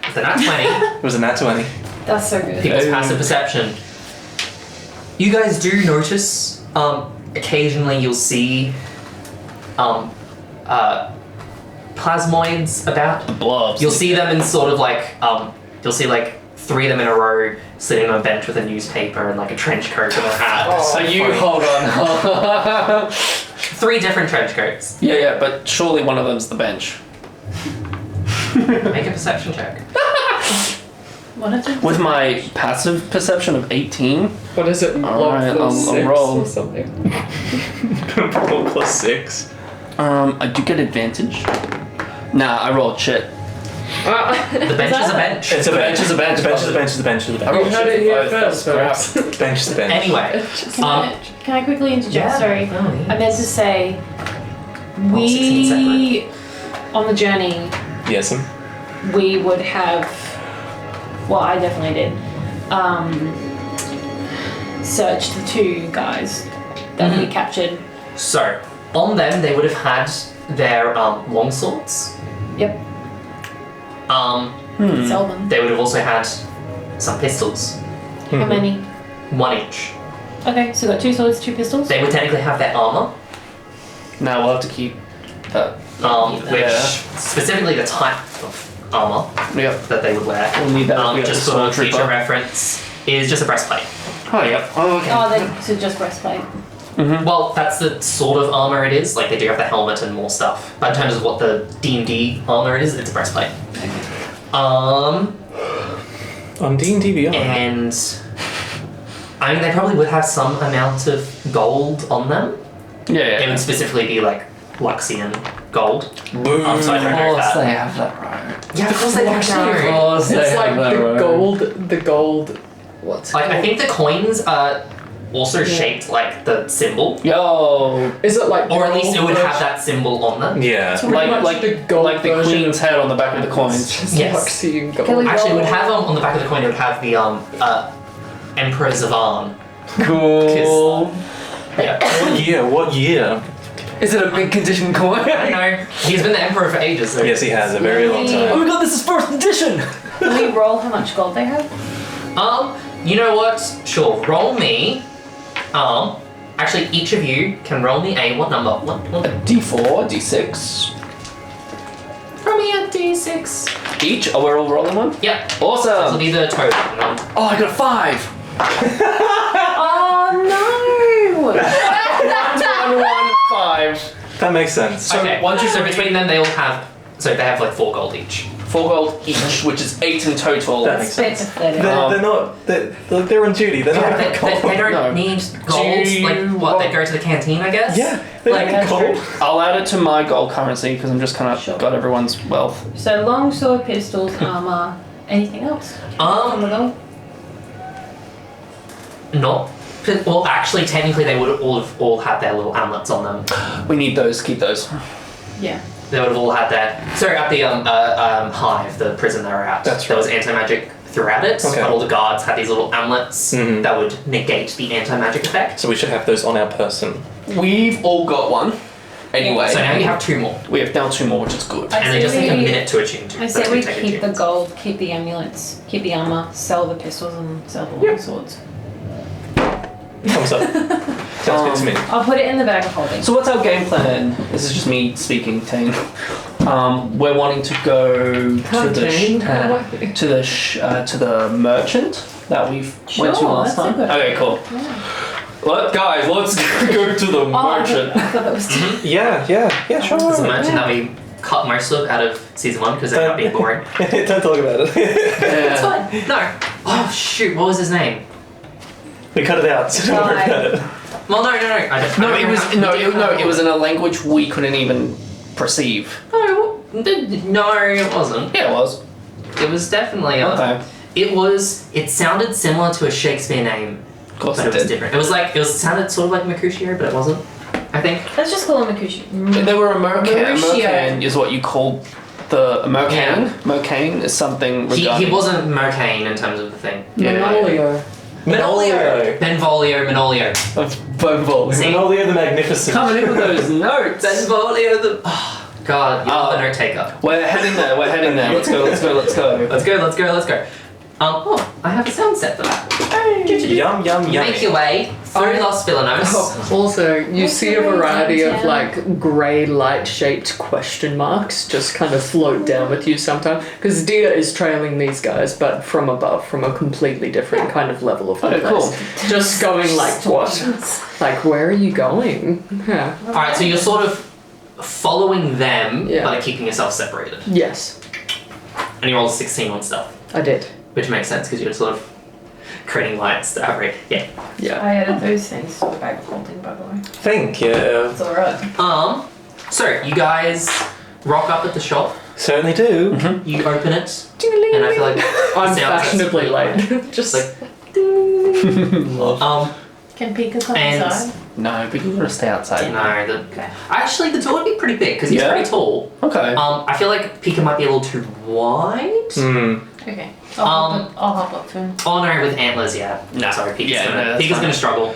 [SPEAKER 1] if they're not 20,
[SPEAKER 2] It was a nat 20.
[SPEAKER 3] That's so good.
[SPEAKER 1] people's passive perception. You guys do notice, occasionally you'll see, plasmoids about.
[SPEAKER 4] Blobs.
[SPEAKER 1] You'll see them in sort of like, you'll see like 3 of them in a row sitting on a bench with a newspaper and like a trench coat and a hat.
[SPEAKER 4] So you hold on.
[SPEAKER 1] 3 different trench coats.
[SPEAKER 4] yeah, but surely one of them's the bench.
[SPEAKER 1] Make a perception check.
[SPEAKER 3] What is it?
[SPEAKER 4] With my passive perception of 18,
[SPEAKER 5] What is it?
[SPEAKER 4] Alright,
[SPEAKER 5] Log
[SPEAKER 4] I'll
[SPEAKER 5] 6
[SPEAKER 4] roll.
[SPEAKER 5] or something?
[SPEAKER 2] Roll +6.
[SPEAKER 4] I do get advantage. Nah, I rolled shit.
[SPEAKER 1] The bench is a bench.
[SPEAKER 2] It's a bench.
[SPEAKER 4] is a bench.
[SPEAKER 2] The bench is a bench is a bench is a
[SPEAKER 4] I
[SPEAKER 2] bench.
[SPEAKER 4] rolled
[SPEAKER 5] You heard
[SPEAKER 4] shit
[SPEAKER 5] it here
[SPEAKER 4] for both.
[SPEAKER 5] first,
[SPEAKER 4] That's crap.
[SPEAKER 5] folks.
[SPEAKER 2] Bench is the bench.
[SPEAKER 1] Anyway,
[SPEAKER 3] Can I quickly interject?
[SPEAKER 1] yeah.
[SPEAKER 3] Sorry.
[SPEAKER 1] Oh, yeah.
[SPEAKER 3] I meant to say,
[SPEAKER 1] 16
[SPEAKER 3] we, on the journey,
[SPEAKER 2] Yes.
[SPEAKER 3] we would have, well, I definitely did, searched the 2 guys that we captured.
[SPEAKER 1] So, on them, they would have had their long swords.
[SPEAKER 3] Yep. Sell them.
[SPEAKER 1] They would have also had some pistols,
[SPEAKER 3] How many?
[SPEAKER 1] 1 each.
[SPEAKER 3] Okay, so got 2 swords, 2 pistols.
[SPEAKER 1] They would technically have their armor,
[SPEAKER 4] Now we'll have to keep that.
[SPEAKER 1] which
[SPEAKER 4] Yeah.
[SPEAKER 1] specifically the type of armor
[SPEAKER 4] Yep.
[SPEAKER 1] that they would wear,
[SPEAKER 4] We'll need that. if we have
[SPEAKER 1] just
[SPEAKER 4] the
[SPEAKER 1] for
[SPEAKER 4] sword
[SPEAKER 1] future
[SPEAKER 4] trooper.
[SPEAKER 1] reference, is just a breastplate.
[SPEAKER 4] Oh, yep. Oh, okay.
[SPEAKER 3] Oh, so just breastplate.
[SPEAKER 1] Well, that's the sort of armor it is. Like, they do have the helmet and more stuff. But in terms of what the D&D armor is, it's a breastplate.
[SPEAKER 2] On D&D Beyond.
[SPEAKER 1] And I mean, they probably would have some amount of gold on them.
[SPEAKER 4] Yeah,
[SPEAKER 1] It
[SPEAKER 4] yeah.
[SPEAKER 1] would specifically be like Luxian gold.
[SPEAKER 2] Boom.
[SPEAKER 1] So I don't know if that.
[SPEAKER 4] have that right.
[SPEAKER 1] Yeah, of course they don't know.
[SPEAKER 4] course
[SPEAKER 5] It's like the gold. What's it
[SPEAKER 1] Like, I
[SPEAKER 5] called?
[SPEAKER 1] think the coins are also shaped like the symbol,
[SPEAKER 4] Yo,
[SPEAKER 5] Is it like
[SPEAKER 1] or at least it would have
[SPEAKER 5] gold
[SPEAKER 1] that symbol on them.
[SPEAKER 2] Yeah.
[SPEAKER 5] Pretty much
[SPEAKER 4] like
[SPEAKER 5] the gold
[SPEAKER 4] like the
[SPEAKER 5] version
[SPEAKER 4] queen's
[SPEAKER 5] of-
[SPEAKER 4] head on the back of the
[SPEAKER 5] It's
[SPEAKER 4] coins.
[SPEAKER 5] just
[SPEAKER 1] Yes.
[SPEAKER 5] Luxian gold.
[SPEAKER 3] Can we-
[SPEAKER 1] Actually, it would have on the back of the coin. It would have the Emperor Zavan.
[SPEAKER 4] Cool.
[SPEAKER 1] Yeah.
[SPEAKER 2] What year?
[SPEAKER 4] Is it a big condition coin?
[SPEAKER 1] I don't know. He's been the Emperor for ages. So.
[SPEAKER 2] Yes, he has a very long
[SPEAKER 4] Oh
[SPEAKER 2] time.
[SPEAKER 4] my god, this is first edition!
[SPEAKER 3] Can we roll how much gold they have?
[SPEAKER 1] You know what? Sure. Roll me. Actually, each of you can roll me a what number? What?
[SPEAKER 4] D4, D6.
[SPEAKER 1] Roll me a d6.
[SPEAKER 4] Each? Oh, we're all rolling one?
[SPEAKER 1] Yep. This will
[SPEAKER 4] Awesome!
[SPEAKER 1] be the total.
[SPEAKER 4] Oh, I got a 5!
[SPEAKER 3] Oh no!
[SPEAKER 4] 1, 5.
[SPEAKER 2] That makes sense.
[SPEAKER 4] So
[SPEAKER 1] okay.
[SPEAKER 4] once you
[SPEAKER 1] so between them, they all have. So they have like 4 gold each.
[SPEAKER 4] 4 gold each, which is 8 in total.
[SPEAKER 2] That makes
[SPEAKER 3] Spit
[SPEAKER 2] sense.
[SPEAKER 3] pathetic.
[SPEAKER 2] They're not. They're on duty. They're not
[SPEAKER 1] They don't
[SPEAKER 4] No.
[SPEAKER 1] need gold.
[SPEAKER 4] Do you
[SPEAKER 1] Like what?
[SPEAKER 4] want-
[SPEAKER 1] They go to the canteen, I guess.
[SPEAKER 2] Yeah. They
[SPEAKER 1] Like,
[SPEAKER 2] don't need gold.
[SPEAKER 4] I'll add it to my gold currency because I'm just kind of
[SPEAKER 3] Sure.
[SPEAKER 4] got everyone's wealth.
[SPEAKER 3] So longsword, pistols, armor, anything else? On the gold?
[SPEAKER 1] Not. Well, actually, technically, they would all had their little amulets on them.
[SPEAKER 4] We need those, keep those.
[SPEAKER 3] Yeah.
[SPEAKER 1] They would have all had their. Sorry, at the hive, the prison they were at.
[SPEAKER 2] That's
[SPEAKER 1] There was anti-magic throughout it,
[SPEAKER 2] Okay.
[SPEAKER 1] but all the guards had these little amulets
[SPEAKER 2] Mhm.
[SPEAKER 1] that would negate the anti-magic effect.
[SPEAKER 2] So we should have those on our person.
[SPEAKER 4] We've all got one. Anyway,
[SPEAKER 1] So now you have 2 more,
[SPEAKER 4] we have now 2 more, which is good.
[SPEAKER 3] I
[SPEAKER 1] and they
[SPEAKER 3] say
[SPEAKER 1] just take a
[SPEAKER 3] we-
[SPEAKER 1] minute to attune to.
[SPEAKER 3] I
[SPEAKER 1] so
[SPEAKER 3] say we
[SPEAKER 1] take
[SPEAKER 3] keep the
[SPEAKER 1] attunes.
[SPEAKER 3] gold, keep the amulets, keep the armor, sell the pistols, and sell the long swords.
[SPEAKER 2] Thumbs up. Sounds good to me.
[SPEAKER 3] I'll put it in the bag of holding.
[SPEAKER 4] So what's our game plan? This is just me speaking, Tane. We're wanting to go to the merchant that we went to
[SPEAKER 3] Sure,
[SPEAKER 4] last
[SPEAKER 3] that's a
[SPEAKER 4] time.
[SPEAKER 3] good
[SPEAKER 4] Okay, cool. Guys, let's go to the merchant.
[SPEAKER 3] I thought that was
[SPEAKER 2] Yeah, sure.
[SPEAKER 1] There's a merchant that we cut most of out of season 1 because they're not being boring.
[SPEAKER 2] Don't talk about it.
[SPEAKER 1] It's fine. No. Oh shoot! What was his name?
[SPEAKER 2] We cut it out, so don't worry about it.
[SPEAKER 1] Well, no. I don't
[SPEAKER 4] No, it
[SPEAKER 1] remember
[SPEAKER 4] was
[SPEAKER 1] how-
[SPEAKER 4] it was in a language we couldn't even perceive.
[SPEAKER 1] No, it wasn't.
[SPEAKER 4] Yeah, it was.
[SPEAKER 1] It was definitely.
[SPEAKER 4] Okay.
[SPEAKER 1] It sounded similar to a Shakespeare name,
[SPEAKER 4] Of course
[SPEAKER 1] but
[SPEAKER 4] it
[SPEAKER 1] it was
[SPEAKER 4] did.
[SPEAKER 1] different. It was like it sounded sort of like Mercutio, but it wasn't. I think.
[SPEAKER 3] Let's just call him Makushi.
[SPEAKER 4] They were a mercan.
[SPEAKER 3] Mauricio.
[SPEAKER 4] Mercan is what you call the mercan.
[SPEAKER 1] Yeah.
[SPEAKER 4] Mercan is something
[SPEAKER 1] He
[SPEAKER 4] regarding...
[SPEAKER 1] wasn't Mercane in terms of the thing.
[SPEAKER 5] Manolio.
[SPEAKER 1] Benvolio, Manolio.
[SPEAKER 4] Bonvolio.
[SPEAKER 1] See?
[SPEAKER 2] Manolio the Magnificent.
[SPEAKER 4] Coming in with those notes.
[SPEAKER 1] Benvolio the. Oh, God, you're the note taker.
[SPEAKER 4] We're heading there. Let's go.
[SPEAKER 1] Let's go. I have a sound set for that.
[SPEAKER 2] Yum, yum,
[SPEAKER 1] You
[SPEAKER 2] yum.
[SPEAKER 1] make your way through Los Villanos.
[SPEAKER 5] Also, you
[SPEAKER 3] What's
[SPEAKER 5] see
[SPEAKER 3] the
[SPEAKER 5] a variety of
[SPEAKER 3] downtown?
[SPEAKER 5] like grey light-shaped question marks just kind of float down with you sometimes. Because Dia is trailing these guys, but from above, from a completely different kind of level of the
[SPEAKER 4] Okay,
[SPEAKER 5] place.
[SPEAKER 4] cool.
[SPEAKER 5] Just going like, what? Like, where are you going? Yeah.
[SPEAKER 1] Alright, so you're sort of following them,
[SPEAKER 5] Yeah.
[SPEAKER 1] but keeping yourself separated.
[SPEAKER 5] Yes,
[SPEAKER 1] And you roll a 16 on stuff,
[SPEAKER 5] I did.
[SPEAKER 1] which makes sense because you're sort of creating lights to outrage. Yeah.
[SPEAKER 5] Yeah.
[SPEAKER 3] I added those things to the bag of holding, by the way.
[SPEAKER 2] Thank you.
[SPEAKER 3] It's alright.
[SPEAKER 1] So you guys rock up at the shop,
[SPEAKER 2] Certainly do.
[SPEAKER 1] you open it, and I feel like
[SPEAKER 5] I'm
[SPEAKER 1] sounds
[SPEAKER 5] fashionably
[SPEAKER 1] like-
[SPEAKER 5] late. Just
[SPEAKER 1] like
[SPEAKER 3] Can Pika come
[SPEAKER 1] And-
[SPEAKER 3] inside?
[SPEAKER 4] No, but you gotta stay outside.
[SPEAKER 1] no, actually the door would be pretty big because he's
[SPEAKER 4] Yeah?
[SPEAKER 1] pretty tall.
[SPEAKER 4] Okay.
[SPEAKER 1] I feel like Pika might be a little too wide.
[SPEAKER 2] Hmm.
[SPEAKER 3] Okay. I'll hop up to him.
[SPEAKER 1] Oh no, with antlers, yeah.
[SPEAKER 4] No.
[SPEAKER 1] Sorry, Pika's
[SPEAKER 4] Yeah, no, that's
[SPEAKER 1] Pika's
[SPEAKER 4] fine.
[SPEAKER 1] gonna struggle.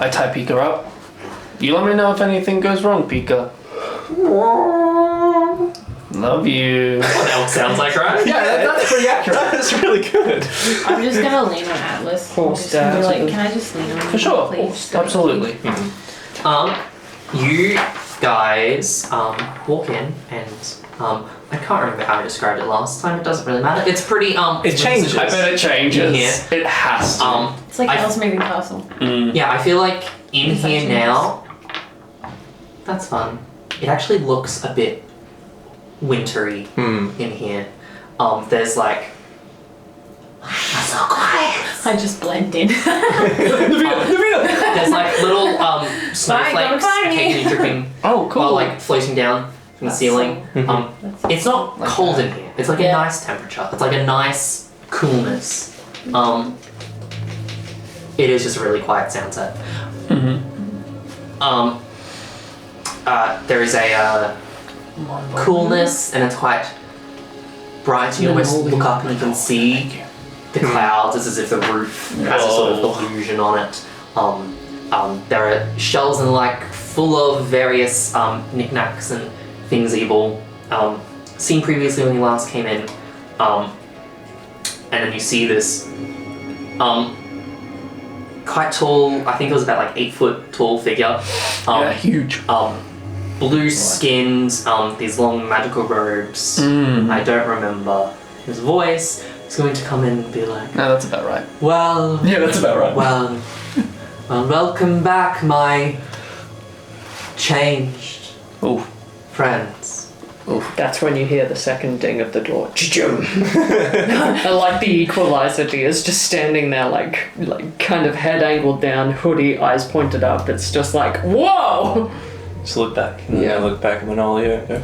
[SPEAKER 4] I tie Pika up. You let me know if anything goes wrong, Pika. Love you.
[SPEAKER 1] What elk sounds like, right?
[SPEAKER 4] Yeah, that's pretty accurate.
[SPEAKER 2] That's really good.
[SPEAKER 3] I'm just gonna lean on Atlas. I'm
[SPEAKER 5] Horse
[SPEAKER 3] just gonna be
[SPEAKER 5] dad.
[SPEAKER 3] like, can I just lean on
[SPEAKER 4] For
[SPEAKER 3] you,
[SPEAKER 4] sure.
[SPEAKER 3] please?
[SPEAKER 4] Absolutely.
[SPEAKER 1] You guys walk in and I can't remember how I described it last time. It doesn't really matter. It's pretty
[SPEAKER 2] It changes.
[SPEAKER 4] I bet it changes.
[SPEAKER 1] Yeah.
[SPEAKER 4] It has to.
[SPEAKER 3] It's like
[SPEAKER 1] I-
[SPEAKER 3] Elle's moving castle.
[SPEAKER 1] Yeah, I feel like in
[SPEAKER 3] It's
[SPEAKER 1] here
[SPEAKER 3] actually
[SPEAKER 1] now. That's fun. It actually looks a bit wintry in here. There's like. So quiet.
[SPEAKER 3] I just blend in.
[SPEAKER 1] There's like little snowflakes
[SPEAKER 3] find me.
[SPEAKER 1] occasionally dripping
[SPEAKER 4] Oh, cool.
[SPEAKER 1] while like floating down from the ceiling. It's not
[SPEAKER 4] Like
[SPEAKER 1] cold
[SPEAKER 4] that.
[SPEAKER 1] in here. It's like a
[SPEAKER 3] Yeah.
[SPEAKER 1] nice temperature. It's like a nice coolness. It is just a really quiet sound set. There is a coolness, and it's quite bright. You almost look up and you can see the clouds. It's as if the roof has a sort of illusion on it. There are shelves and like full of various knickknacks and things that you've all seen previously when you last came in. And then you see this quite tall, I think it was about like 8 foot tall figure.
[SPEAKER 4] Yeah, huge.
[SPEAKER 1] Blue skins, these long magical robes. I don't remember his voice. He's going to come in and be like,
[SPEAKER 4] No, that's about right.
[SPEAKER 1] well,
[SPEAKER 4] Yeah, that's about right.
[SPEAKER 1] well, welcome back, my changed
[SPEAKER 4] Ooh.
[SPEAKER 1] friends.
[SPEAKER 5] That's when you hear the second ding of the door. Chum. And like the equalizer is just standing there like kind of head angled down, hoodie, eyes pointed up. It's just like, whoa!
[SPEAKER 2] Just look back. And then I look back at Manolio. Go,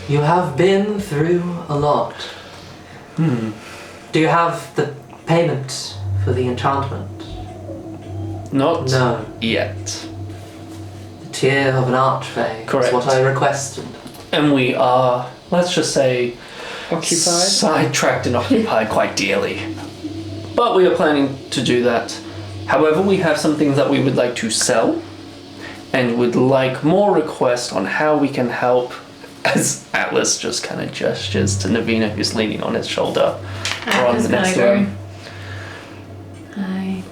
[SPEAKER 1] You have been through a lot. Do you have the payment for the enchantment?
[SPEAKER 4] Not
[SPEAKER 1] No.
[SPEAKER 4] yet.
[SPEAKER 1] The tear of an archfey
[SPEAKER 4] Correct.
[SPEAKER 1] is what I requested.
[SPEAKER 4] And we are, let's just say,
[SPEAKER 5] Occupied?
[SPEAKER 4] sidetracked and occupied quite dearly. But we are planning to do that. However, we have some things that we would like to sell and would like more requests on how we can help, as Atlas just kind of gestures to Navina, who's leaning on his shoulder. Or on
[SPEAKER 3] Atlas
[SPEAKER 4] the next
[SPEAKER 3] gonna
[SPEAKER 4] room.
[SPEAKER 3] Hi.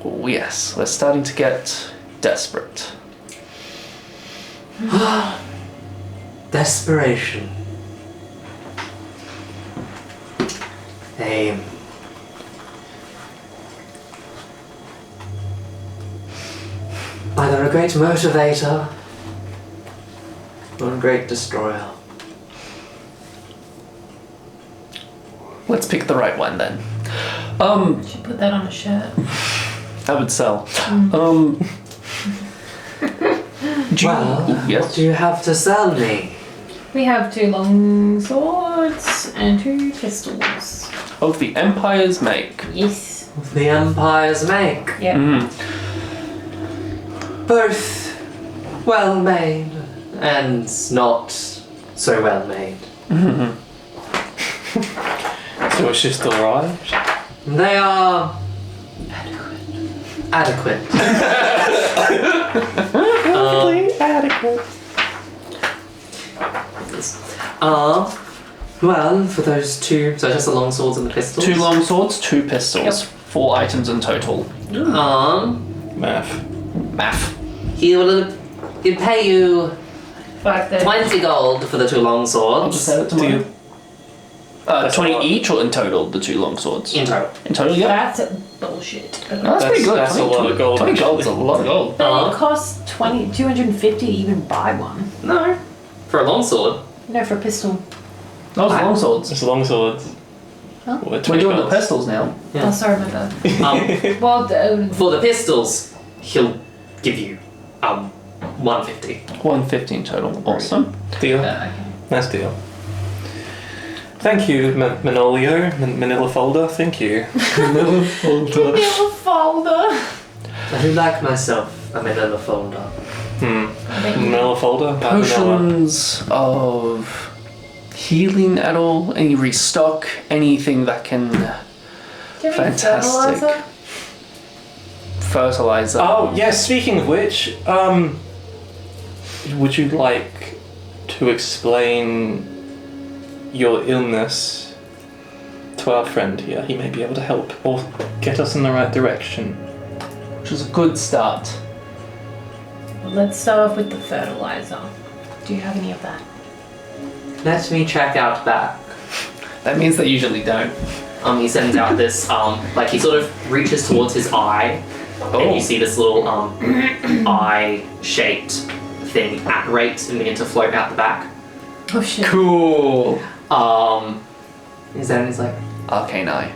[SPEAKER 4] Oh, yes, we're starting to get desperate.
[SPEAKER 1] Desperation. either a great motivator or a great destroyer.
[SPEAKER 4] Let's pick the right one then.
[SPEAKER 3] Should put that on a shirt.
[SPEAKER 4] That would sell. Do you,
[SPEAKER 1] Well, what
[SPEAKER 4] yes.
[SPEAKER 1] do you have to sell me?
[SPEAKER 3] We have 2 long swords and 2 pistols.
[SPEAKER 4] Of the Empire's make.
[SPEAKER 3] Yes.
[SPEAKER 1] The Empire's make.
[SPEAKER 3] Yep.
[SPEAKER 1] Both well made and not so well made.
[SPEAKER 2] So it's just alright.
[SPEAKER 1] They are adequate.
[SPEAKER 2] Adequate.
[SPEAKER 1] Well, for those 2, so just the long swords and the pistols.
[SPEAKER 4] 2 long swords, 2 pistols. 4 items in total.
[SPEAKER 2] Math.
[SPEAKER 4] Math.
[SPEAKER 1] He'll pay you
[SPEAKER 3] 530.
[SPEAKER 1] 20 gold for the 2 long
[SPEAKER 4] I'll
[SPEAKER 1] swords.
[SPEAKER 4] just add it to
[SPEAKER 2] Do
[SPEAKER 4] mine.
[SPEAKER 2] you,
[SPEAKER 4] 20 each or in total, the 2 long swords?
[SPEAKER 1] In total.
[SPEAKER 4] In total, yeah.
[SPEAKER 3] That's bullshit.
[SPEAKER 4] No, that's pretty good.
[SPEAKER 2] That's a lot of gold,
[SPEAKER 4] 20 gold's a
[SPEAKER 2] actually.
[SPEAKER 4] lot of gold.
[SPEAKER 3] But it costs 250 to even buy one.
[SPEAKER 1] No. For a long sword.
[SPEAKER 3] No, for a pistol.
[SPEAKER 4] Those are long swords.
[SPEAKER 2] it's long swords.
[SPEAKER 3] Huh?
[SPEAKER 2] What,
[SPEAKER 4] We're
[SPEAKER 2] 20
[SPEAKER 4] doing the
[SPEAKER 2] gold?
[SPEAKER 4] pistols now.
[SPEAKER 1] Yeah.
[SPEAKER 3] Oh, sorry, my bad.
[SPEAKER 1] Um,
[SPEAKER 3] Well,
[SPEAKER 1] for the pistols, he'll give you 150.
[SPEAKER 4] 150 in total. Awesome.
[SPEAKER 2] Deal.
[SPEAKER 3] okay.
[SPEAKER 2] Nice deal. Thank you, Manolio. Manila folder. Thank you.
[SPEAKER 3] Little folder.
[SPEAKER 1] I do like myself a manila folder.
[SPEAKER 2] Manila folder. Manila.
[SPEAKER 4] Potions of healing at all? Any restock? Anything that can
[SPEAKER 3] Do you have any
[SPEAKER 4] Fantastic.
[SPEAKER 3] fertilizer?
[SPEAKER 4] fertilizer?
[SPEAKER 2] Oh yes. Speaking of which, would you like to explain your illness to our friend here? He may be able to help or get us in the right direction.
[SPEAKER 4] Which is a good start.
[SPEAKER 3] Let's start off with the fertilizer. Do you have any of that?
[SPEAKER 1] Let me check out back.
[SPEAKER 4] That means they usually don't.
[SPEAKER 1] He sends out this, like he sort of reaches towards his eye, and you see this little eye-shaped thing apparate and begin to float out the back.
[SPEAKER 3] Oh shit.
[SPEAKER 4] Cool.
[SPEAKER 1] He's there and he's like,
[SPEAKER 4] Arcane Eye.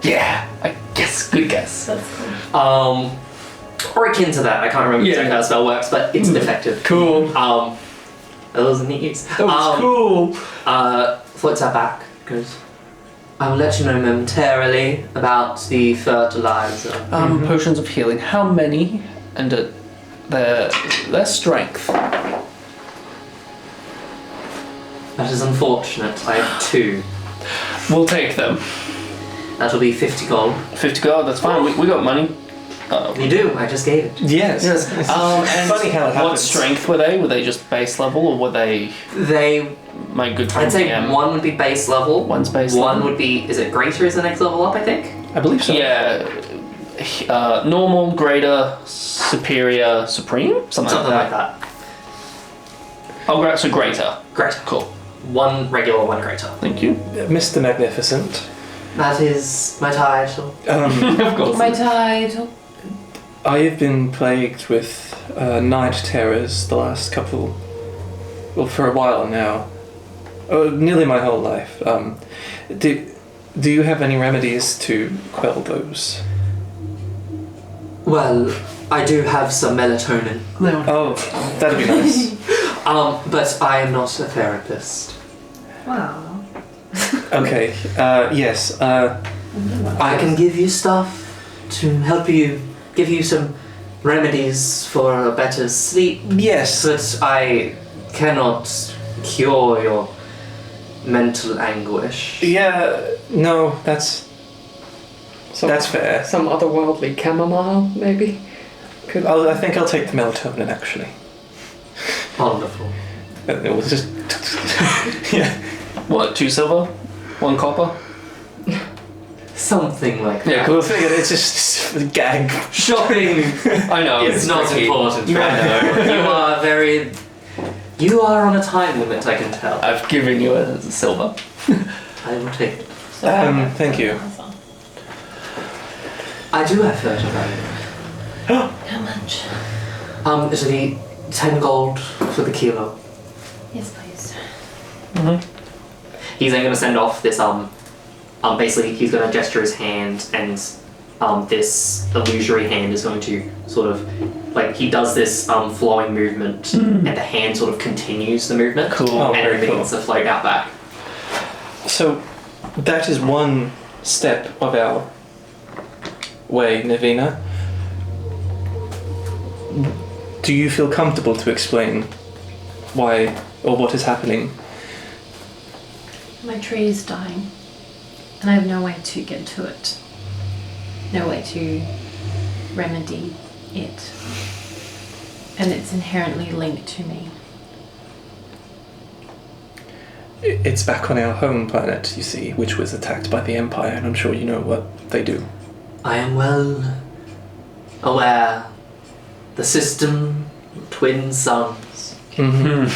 [SPEAKER 4] Yeah, I guess. Good guess.
[SPEAKER 3] That's cool.
[SPEAKER 1] or akin to that. I can't remember exactly how the spell works, but it's effective.
[SPEAKER 4] Cool.
[SPEAKER 1] That was a neat use.
[SPEAKER 4] That was cool.
[SPEAKER 1] Floats out back, goes, I will let you know momentarily about the fertilizer.
[SPEAKER 4] Potions of healing. How many? And their strength.
[SPEAKER 1] That is unfortunate. I have 2.
[SPEAKER 4] We'll take them.
[SPEAKER 1] That'll be 50 gold.
[SPEAKER 4] 50 gold. That's fine. We got money.
[SPEAKER 1] You do, I just gave it.
[SPEAKER 2] Yes.
[SPEAKER 4] Yes.
[SPEAKER 2] It's
[SPEAKER 4] And
[SPEAKER 2] funny how it happens.
[SPEAKER 4] what strength were they? Were they just base level, or were they
[SPEAKER 1] They,
[SPEAKER 4] my good friend
[SPEAKER 1] I'd say
[SPEAKER 4] DM?
[SPEAKER 1] one would be base level.
[SPEAKER 4] One's base
[SPEAKER 1] One
[SPEAKER 4] level.
[SPEAKER 1] would be, is it greater is the next level up, I think?
[SPEAKER 2] I believe so.
[SPEAKER 4] Yeah. Normal, greater, superior, supreme, something like that. Oh, great. So greater.
[SPEAKER 1] Greater.
[SPEAKER 4] Cool.
[SPEAKER 1] One regular, one greater.
[SPEAKER 4] Thank you.
[SPEAKER 2] Mr. Magnificent.
[SPEAKER 1] That is my title.
[SPEAKER 4] Of course.
[SPEAKER 3] My title.
[SPEAKER 2] I have been plagued with night terrors the last couple, well, for a while now. Nearly my whole life. Do you have any remedies to quell those?
[SPEAKER 1] Well, I do have some melatonin.
[SPEAKER 2] Oh, that'd be nice.
[SPEAKER 1] But I am not a therapist.
[SPEAKER 3] Wow.
[SPEAKER 2] Okay, yes.
[SPEAKER 1] I can give you stuff to help you, give you some remedies for a better sleep,
[SPEAKER 2] Yes.
[SPEAKER 1] but I cannot cure your mental anguish.
[SPEAKER 2] Yeah, no, that's fair.
[SPEAKER 5] Some otherworldly chamomile, maybe? Could
[SPEAKER 2] I think I'll take the melatonin, actually.
[SPEAKER 1] Wonderful.
[SPEAKER 2] It was just... yeah.
[SPEAKER 4] What? 2 silver, 1 copper.
[SPEAKER 1] Something like that.
[SPEAKER 4] Yeah,
[SPEAKER 2] Cool. Figured it's just a gag.
[SPEAKER 1] Shopping
[SPEAKER 4] I know.
[SPEAKER 1] is not
[SPEAKER 4] tricky.
[SPEAKER 1] important. I know. You are on a time limit, I can tell.
[SPEAKER 4] I've given you a silver.
[SPEAKER 1] I will take it.
[SPEAKER 2] Thank you.
[SPEAKER 1] I do have fertilizer.
[SPEAKER 3] How much?
[SPEAKER 1] It'll be 10 gold for the kilo.
[SPEAKER 3] Yes, please.
[SPEAKER 1] He's then going to send off this, basically he's going to gesture his hand and this illusory hand is going to sort of, like, he does this flowing movement and the hand sort of continues the movement.
[SPEAKER 4] Cool.
[SPEAKER 2] Oh,
[SPEAKER 1] And
[SPEAKER 2] very
[SPEAKER 1] it
[SPEAKER 2] cool.
[SPEAKER 1] begins to float out back.
[SPEAKER 2] So, that is one step of our way, Navina. Do you feel comfortable to explain why or what is happening?
[SPEAKER 3] My tree is dying, and I have no way to get to it. No way to remedy it. And it's inherently linked to me.
[SPEAKER 2] It's back on our home planet, you see, which was attacked by the Empire, and I'm sure you know what they do.
[SPEAKER 1] I am well aware. The system, twin suns. To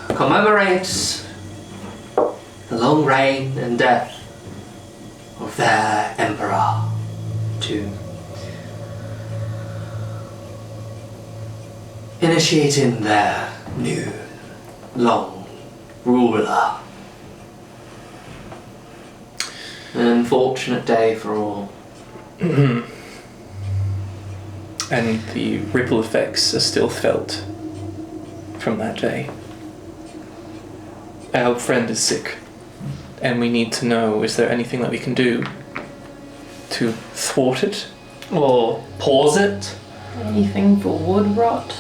[SPEAKER 1] commemorate the long reign and death of their emperor. To initiating their new long ruler. An unfortunate day for all.
[SPEAKER 2] And the ripple effects are still felt from that day. Our friend is sick, and we need to know, is there anything that we can do to thwart it?
[SPEAKER 4] Or pause it.
[SPEAKER 3] Anything for wood rot?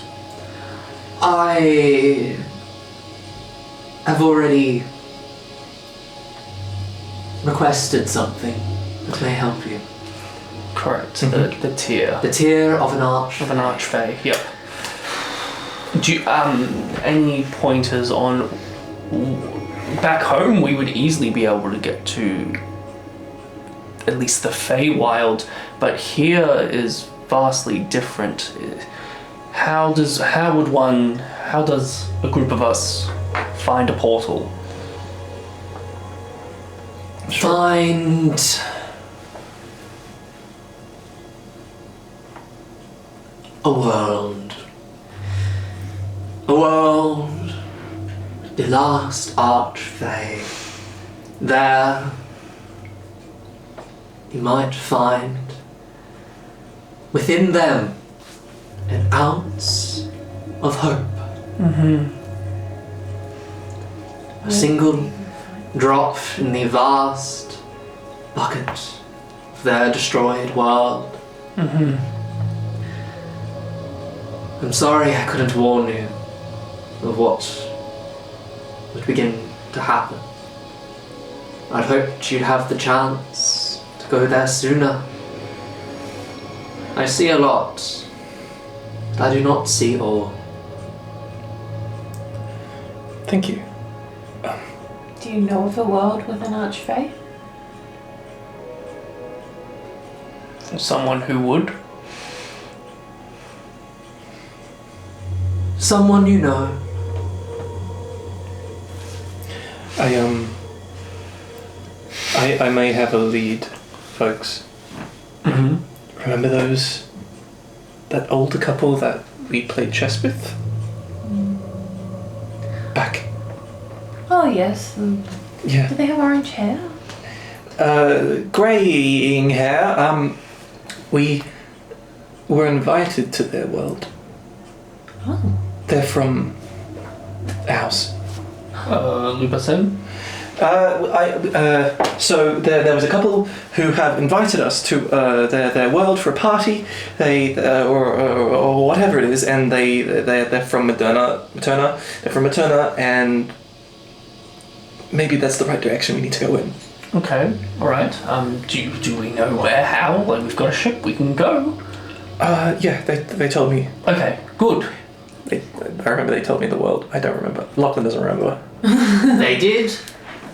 [SPEAKER 1] I have already requested something that may help you.
[SPEAKER 4] Correct. The tear.
[SPEAKER 1] The tear of an arch.
[SPEAKER 4] Of an archfey. Yep. Do you, any pointers on back home? We would easily be able to get to at least the Feywild, but here is vastly different. How does a group of us find a portal?
[SPEAKER 1] Find a world. A world. The last archfey. There you might find within them an ounce of hope. A single drop in the vast bucket of their destroyed world. I'm sorry I couldn't warn you of what would begin to happen. I'd hoped you'd have the chance to go there sooner. I see a lot, but I do not see all.
[SPEAKER 2] Thank you.
[SPEAKER 3] Do you know of a world with an archfey?
[SPEAKER 4] Someone who would.
[SPEAKER 1] Someone you know.
[SPEAKER 2] I may have a lead, folks. Remember that older couple that we played chess with? Back.
[SPEAKER 3] Oh, yes.
[SPEAKER 2] Yeah.
[SPEAKER 3] Do they have orange hair?
[SPEAKER 2] Greying hair. We were invited to their world.
[SPEAKER 3] Oh.
[SPEAKER 2] They're from ours.
[SPEAKER 4] Lubasen?
[SPEAKER 2] So there was a couple who have invited us to their world for a party. They or whatever it is, and they're from Materna. They're from Materna, and maybe that's the right direction we need to go in.
[SPEAKER 4] Okay, alright. Do we know where, how? Like, we've got a ship, we can go.
[SPEAKER 2] Yeah, they told me.
[SPEAKER 4] Okay, good.
[SPEAKER 2] I remember they told me the world. I don't remember. Lachlan doesn't remember.
[SPEAKER 1] They did.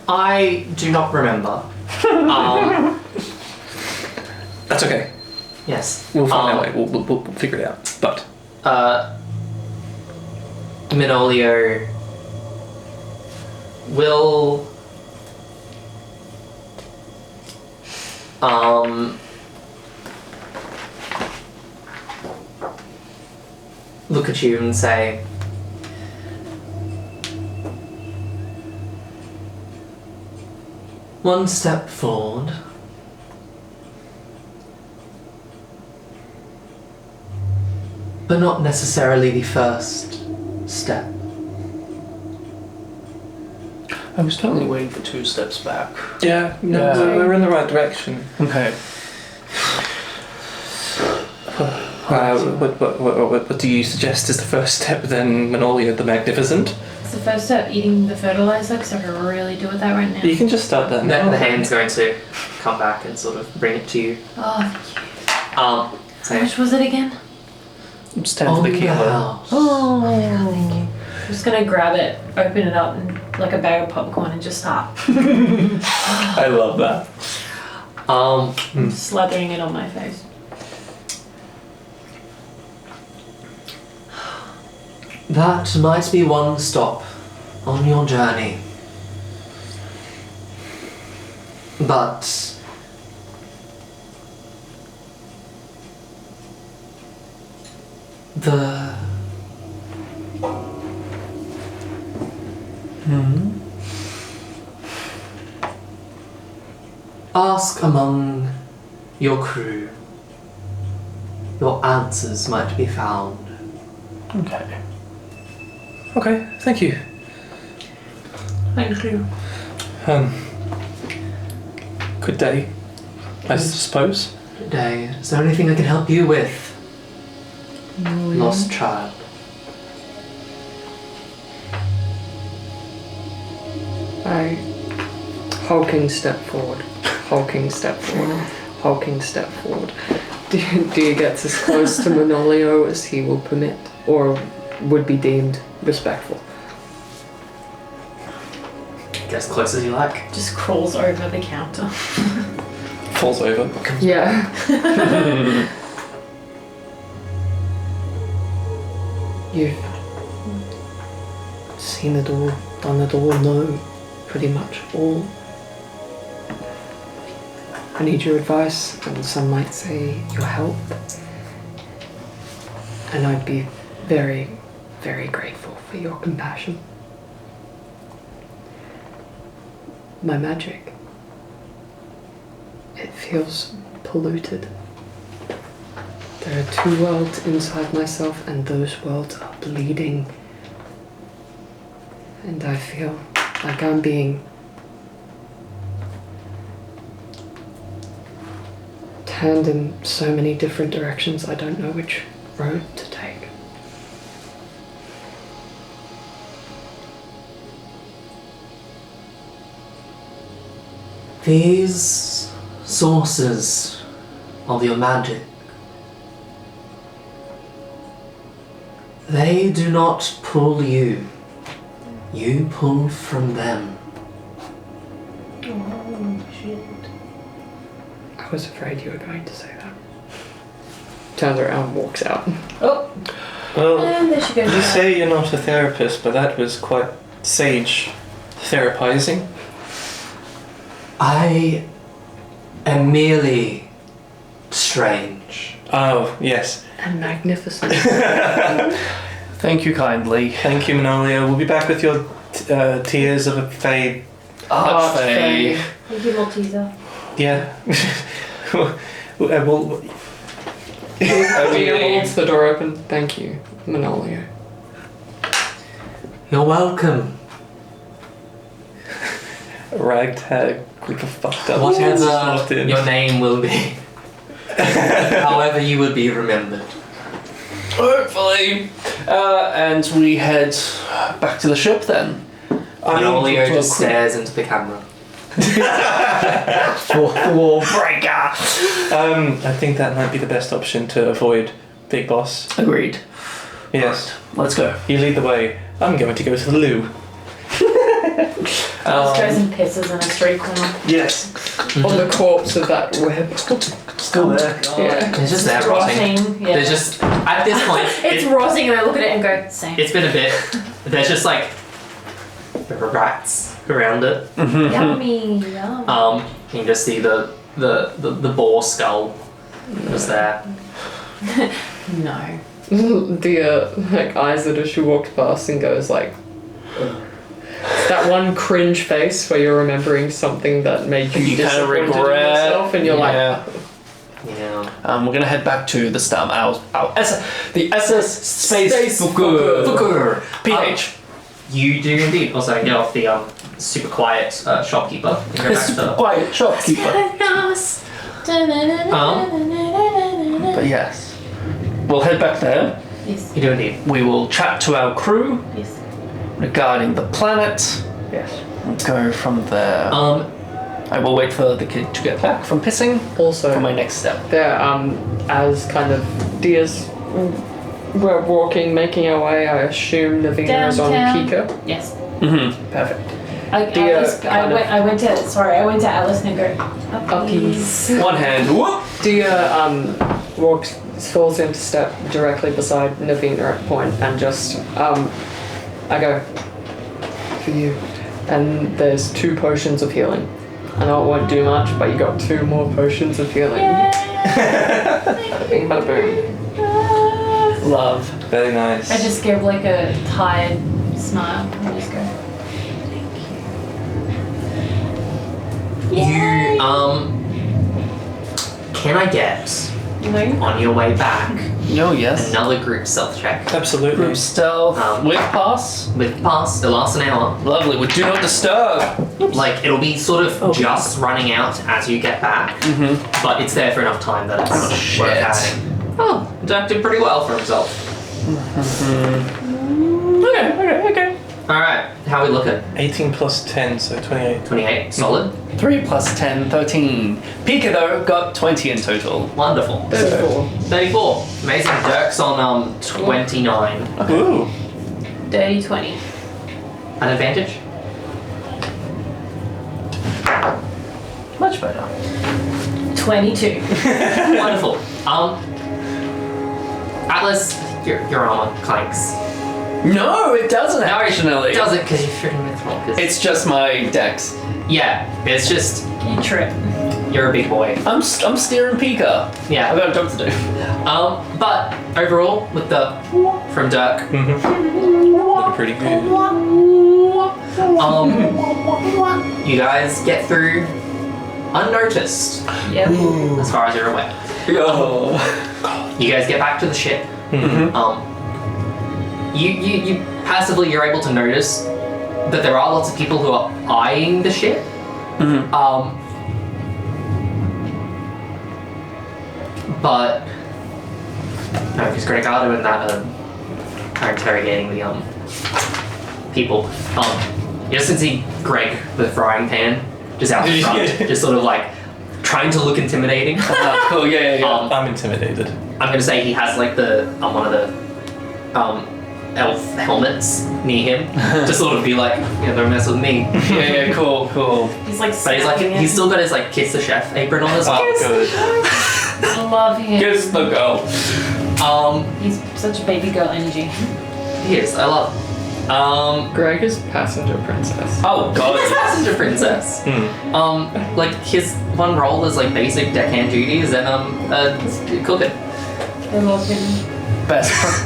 [SPEAKER 1] I do not remember.
[SPEAKER 2] That's okay.
[SPEAKER 1] Yes.
[SPEAKER 2] We'll find our way. We'll figure it out. But
[SPEAKER 1] Minolio will look at you and say, one step forward. But not necessarily the first step.
[SPEAKER 4] I was totally waiting for 2 steps back.
[SPEAKER 2] Yeah, no,
[SPEAKER 4] Yeah.
[SPEAKER 2] we're in the right direction.
[SPEAKER 4] Okay.
[SPEAKER 2] What do you suggest is the first step then, Manolia the Magnificent?
[SPEAKER 3] It's the first step, eating the fertilizer, because I can really do with that right now.
[SPEAKER 2] You can just start that now.
[SPEAKER 1] The hand's going to come back and sort of bring it to you.
[SPEAKER 3] Oh, thank you. How
[SPEAKER 1] Say,
[SPEAKER 3] much was it again?
[SPEAKER 4] It's 10 for the kilo.
[SPEAKER 1] house.
[SPEAKER 3] Oh, I'm just gonna grab it, open it up, and like a bag of popcorn, and just start
[SPEAKER 2] I love that.
[SPEAKER 3] slathering it on my face.
[SPEAKER 1] That might be one stop on your journey. But the ask among your crew. Your answers might be found.
[SPEAKER 4] Okay.
[SPEAKER 2] Okay, thank you.
[SPEAKER 3] Thank you.
[SPEAKER 2] Good day, I suppose.
[SPEAKER 1] Good day. Is there anything I can help you with? Lost child.
[SPEAKER 5] I hulking step forward, hulking step forward, hulking step forward. Do you get as close to Manolio as he will permit, or would be deemed respectful?
[SPEAKER 1] Get as close as you like.
[SPEAKER 3] Just crawls over the counter.
[SPEAKER 2] Falls over.
[SPEAKER 5] Yeah. You've seen it all, done it all, know pretty much all. I need your advice, and some might say your help. And I'd be very, very grateful for your compassion. My magic, it feels polluted. There are 2 worlds inside myself, and those worlds are bleeding. And I feel like I'm being turned in so many different directions, I don't know which road to take.
[SPEAKER 1] These sources of your magic, they do not pull you. You pull from them.
[SPEAKER 3] Oh, shit.
[SPEAKER 5] I was afraid you were going to say that. Turns around, walks out.
[SPEAKER 3] Oh,
[SPEAKER 2] Well,
[SPEAKER 3] and there she goes.
[SPEAKER 2] you say you're not a therapist, but that was quite sage therapizing.
[SPEAKER 1] I am merely strange.
[SPEAKER 2] Oh, yes.
[SPEAKER 5] And magnificent.
[SPEAKER 4] Thank you kindly.
[SPEAKER 2] Thank you, Manolia. We'll be back with your tears of a fade.
[SPEAKER 4] Archfey.
[SPEAKER 3] Thank you, Malteser.
[SPEAKER 2] Yeah. Well,
[SPEAKER 5] Dia holds the door open. Thank you, Manolio.
[SPEAKER 1] You're welcome.
[SPEAKER 2] ragtag group of fucked up
[SPEAKER 1] Whatever
[SPEAKER 2] walked in.
[SPEAKER 1] your name will be. However you will be remembered.
[SPEAKER 4] Hopefully. And we head back to the ship then.
[SPEAKER 1] Olio just stares into the camera.
[SPEAKER 4] Wall breaker.
[SPEAKER 2] I think that might be the best option to avoid Big Boss.
[SPEAKER 4] Agreed.
[SPEAKER 2] Yes.
[SPEAKER 4] Let's go.
[SPEAKER 2] You lead the way. I'm going to go to the loo.
[SPEAKER 3] Just goes and pisses in a street corner.
[SPEAKER 2] Yes.
[SPEAKER 5] On the corpse of that web.
[SPEAKER 2] Still there.
[SPEAKER 5] Yeah.
[SPEAKER 1] It's just there rotting.
[SPEAKER 3] Yeah.
[SPEAKER 1] They're just, at this point,
[SPEAKER 3] It's rotting, and I look at it and go, same.
[SPEAKER 1] it's been a bit. There's just like rats around it.
[SPEAKER 3] Yummy, yum.
[SPEAKER 1] You can just see the boar skull just there.
[SPEAKER 3] No.
[SPEAKER 5] Dia like eyes it as she walked past and goes like, it's that one cringe face where you're remembering something that made you
[SPEAKER 4] You kinda
[SPEAKER 5] disappointed in
[SPEAKER 4] regret.
[SPEAKER 5] yourself, and you're
[SPEAKER 4] Yeah.
[SPEAKER 1] Yeah.
[SPEAKER 4] We're gonna head back to the start. The SS Space Booker.
[SPEAKER 1] Booker.
[SPEAKER 4] PH.
[SPEAKER 1] You do indeed. Also, get off the super quiet shopkeeper. And go back to
[SPEAKER 4] Quiet shopkeeper. But yes, we'll head back there.
[SPEAKER 3] Yes.
[SPEAKER 1] you do indeed.
[SPEAKER 4] We will chat to our crew
[SPEAKER 3] Yes.
[SPEAKER 4] regarding the planet.
[SPEAKER 5] yes.
[SPEAKER 4] And go from there. I will wait for the kid to get back from pissing
[SPEAKER 5] Also,
[SPEAKER 4] for my next step.
[SPEAKER 5] there, as kind of Dia's, we're walking, making our way. I assume Navina is on
[SPEAKER 3] Downtown.
[SPEAKER 5] Pika.
[SPEAKER 3] Yes.
[SPEAKER 5] Perfect.
[SPEAKER 3] I went to Alice and go
[SPEAKER 5] Uppies.
[SPEAKER 4] One hand. Whoop.
[SPEAKER 5] Dia falls into step directly beside Navina at point and just I go for you, and there's 2 potions of healing. I know it won't do much, but you got 2 more potions of healing. Bada bing, bada boom.
[SPEAKER 4] Love.
[SPEAKER 2] Very nice.
[SPEAKER 3] I just give like a tired smile and just go.
[SPEAKER 1] You can I get
[SPEAKER 3] No.
[SPEAKER 1] on your way back
[SPEAKER 4] Oh yes.
[SPEAKER 1] another group stealth check
[SPEAKER 2] Absolutely.
[SPEAKER 4] Group stealth with pass.
[SPEAKER 1] with pass? It lasts an hour.
[SPEAKER 4] Lovely. With do not disturb.
[SPEAKER 1] Like it'll be sort of just running out as you get back, but it's there for enough time that it's worth
[SPEAKER 4] shit.
[SPEAKER 1] adding. Oh, Jack did pretty well for himself.
[SPEAKER 4] Okay.
[SPEAKER 1] All right, how are we looking?
[SPEAKER 2] 18 plus 10, so 28.
[SPEAKER 1] 28, solid,
[SPEAKER 4] 3 plus 10, 13. Pika though got 20 in total.
[SPEAKER 1] wonderful.
[SPEAKER 5] 34.
[SPEAKER 1] 34, amazing. Dirk's on 29.
[SPEAKER 2] Ooh.
[SPEAKER 3] Dirty 20.
[SPEAKER 1] An advantage?
[SPEAKER 4] Much better.
[SPEAKER 3] 22.
[SPEAKER 1] Wonderful. Atlas, your armor clanks.
[SPEAKER 4] No, it doesn't actually.
[SPEAKER 1] It doesn't because you're freaking mythical.
[SPEAKER 4] It's just my dex.
[SPEAKER 1] Yeah, it's just
[SPEAKER 3] You trip.
[SPEAKER 1] you're a big boy.
[SPEAKER 4] I'm steering Pika.
[SPEAKER 1] Yeah.
[SPEAKER 4] I've got a job to do.
[SPEAKER 1] But overall, with the from Dirk,
[SPEAKER 2] Looking pretty good.
[SPEAKER 1] you guys get through unnoticed
[SPEAKER 3] Yep.
[SPEAKER 1] as far as you're aware.
[SPEAKER 4] Oh.
[SPEAKER 1] You guys get back to the ship. You passively you're able to notice that there are lots of people who are eyeing the ship. But no, because Greg Ardo and that are interrogating the people. You just can see Greg with a frying pan just out the front, just sort of like trying to look intimidating.
[SPEAKER 4] Cool. Yeah.
[SPEAKER 2] I'm intimidated.
[SPEAKER 1] I'm gonna say he has like the one of the elf helmets near him to sort of be like, yeah, don't mess with me.
[SPEAKER 4] Yeah. Cool.
[SPEAKER 3] He's like
[SPEAKER 1] But he's still got his like kiss the chef apron on as well.
[SPEAKER 2] Oh, good.
[SPEAKER 3] I love him.
[SPEAKER 4] Kiss the girl.
[SPEAKER 3] He's such baby girl energy.
[SPEAKER 1] He is. I love.
[SPEAKER 5] Greg is passenger princess.
[SPEAKER 4] Oh
[SPEAKER 1] He's
[SPEAKER 4] god.
[SPEAKER 1] passenger princess. Like his one role is like basic deckhand duties and cooking.
[SPEAKER 3] I love him.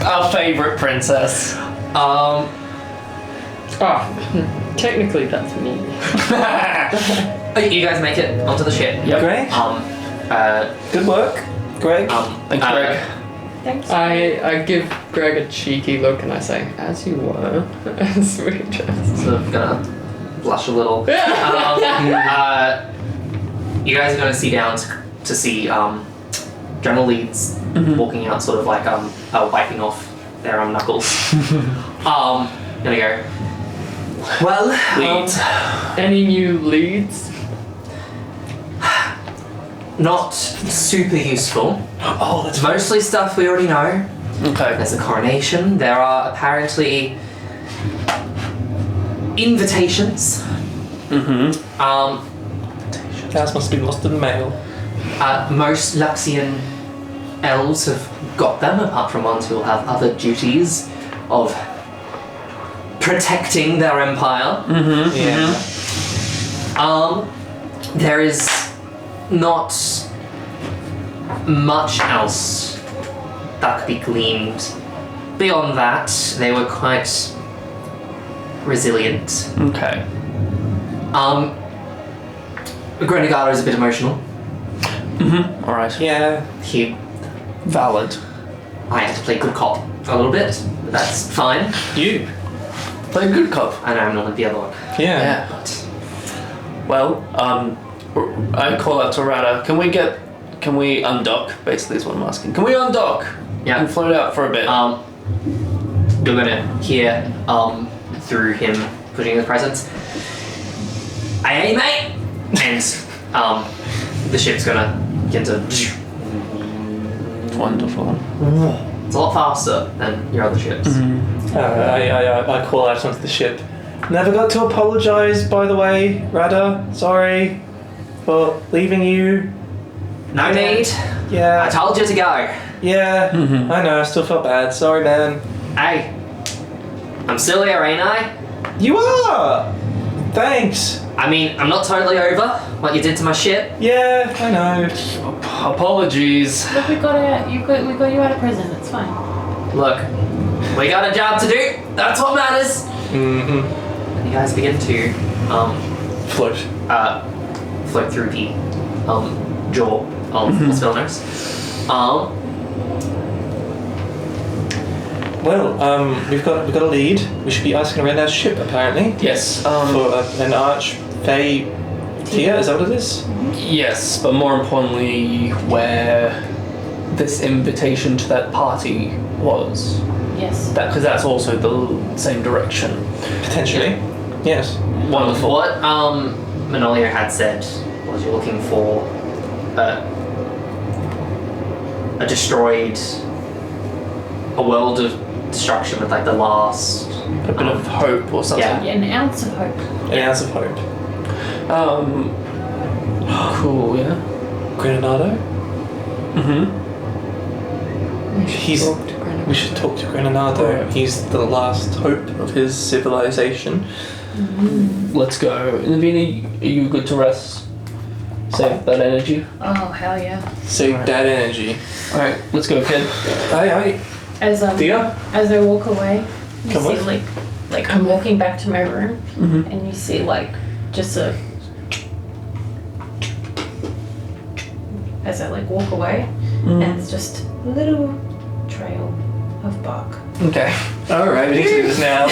[SPEAKER 4] Our favorite princess.
[SPEAKER 5] Technically that's me.
[SPEAKER 1] You guys make it onto the ship.
[SPEAKER 4] Yep.
[SPEAKER 2] Great. Good work, Greg.
[SPEAKER 4] Thanks, Greg.
[SPEAKER 3] Thanks.
[SPEAKER 5] I give Greg a cheeky look and I say, as you were, as we just.
[SPEAKER 1] Sort of gonna blush a little. You guys are gonna see down to see General Leeds walking out, sort of like wiping off their knuckles. Gonna go. Well,
[SPEAKER 4] Leeds.
[SPEAKER 5] Any new leads?
[SPEAKER 1] not super useful.
[SPEAKER 2] Oh, that's
[SPEAKER 1] It's mostly stuff we already know.
[SPEAKER 4] Okay.
[SPEAKER 1] There's a coronation. There are apparently invitations.
[SPEAKER 2] Ours must be lost in the mail.
[SPEAKER 1] Most Luxian elves have got them, apart from ones who will have other duties of protecting their empire.
[SPEAKER 2] Yeah.
[SPEAKER 1] There is not much else that could be gleaned. Beyond that, they were quite resilient.
[SPEAKER 4] Okay.
[SPEAKER 1] Grenagado is a bit emotional.
[SPEAKER 4] All right.
[SPEAKER 2] Yeah.
[SPEAKER 4] Valid.
[SPEAKER 1] I had to play good cop a little bit, but that's fine.
[SPEAKER 2] You.
[SPEAKER 4] Play good cop.
[SPEAKER 1] I know I'm not the other one.
[SPEAKER 2] Yeah.
[SPEAKER 1] But
[SPEAKER 4] Well, I call out to Rada. Can we undock? Basically, is what I'm asking. Can we undock?
[SPEAKER 1] Yeah.
[SPEAKER 4] And float out for a bit.
[SPEAKER 1] you're gonna hear through him putting the presents, "Aye, mate," and the ship's gonna get to.
[SPEAKER 4] Wonderful.
[SPEAKER 1] It's a lot faster than your other ships.
[SPEAKER 2] I call out onto the ship. Never got to apologise, by the way, Rada. Sorry for leaving you.
[SPEAKER 1] No need. I
[SPEAKER 2] Yeah.
[SPEAKER 1] told you to go.
[SPEAKER 2] Yeah. I know. I still felt bad. Sorry, man.
[SPEAKER 1] Hey, I'm still here, ain't I?
[SPEAKER 2] You are. Thanks.
[SPEAKER 1] I mean, I'm not totally over what you did to my ship.
[SPEAKER 2] Yeah, I know.
[SPEAKER 4] Apologies.
[SPEAKER 3] Look, we got you out of prison. It's fine.
[SPEAKER 1] Look, we got a job to do. That's what matters.
[SPEAKER 2] Mm-hmm.
[SPEAKER 1] And you guys begin to
[SPEAKER 2] Float.
[SPEAKER 1] float through the jaw of the Spillnose.
[SPEAKER 2] Well, we've got a lead. We should be asking around our ship, apparently.
[SPEAKER 4] Yes.
[SPEAKER 2] For an archfey tier. Is that what it is?
[SPEAKER 4] Yes, but more importantly, where this invitation to that party was.
[SPEAKER 3] Yes.
[SPEAKER 4] Because that's also the same direction.
[SPEAKER 2] Potentially. Yes.
[SPEAKER 4] Wonderful.
[SPEAKER 1] What Manolio had said was you're looking for a destroyed, a world of destruction with like the last
[SPEAKER 4] A bit of hope or something.
[SPEAKER 1] Yeah.
[SPEAKER 3] Yeah, an ounce of hope.
[SPEAKER 2] An ounce of hope.
[SPEAKER 4] Cool, yeah.
[SPEAKER 2] Granado?
[SPEAKER 4] Mm-hmm.
[SPEAKER 2] He's.
[SPEAKER 5] Talk to Granada.
[SPEAKER 2] We should talk to Granado.
[SPEAKER 4] Alright.
[SPEAKER 2] He's the last hope of his civilization.
[SPEAKER 4] Let's go. Navina, are you good to rest? Save that energy.
[SPEAKER 3] Oh hell yeah!
[SPEAKER 2] Save
[SPEAKER 4] Alright.
[SPEAKER 2] that energy.
[SPEAKER 4] Alright, let's go, kid.
[SPEAKER 2] Aye.
[SPEAKER 3] As
[SPEAKER 2] Dia?
[SPEAKER 3] as I walk away, you
[SPEAKER 2] Come
[SPEAKER 3] see
[SPEAKER 2] on.
[SPEAKER 3] like I'm walking back to my room,
[SPEAKER 4] Mhm.
[SPEAKER 3] and you see like just a as I like walk away, and it's just a little trail of bark.
[SPEAKER 4] Okay.
[SPEAKER 2] Alright, we need to do this now.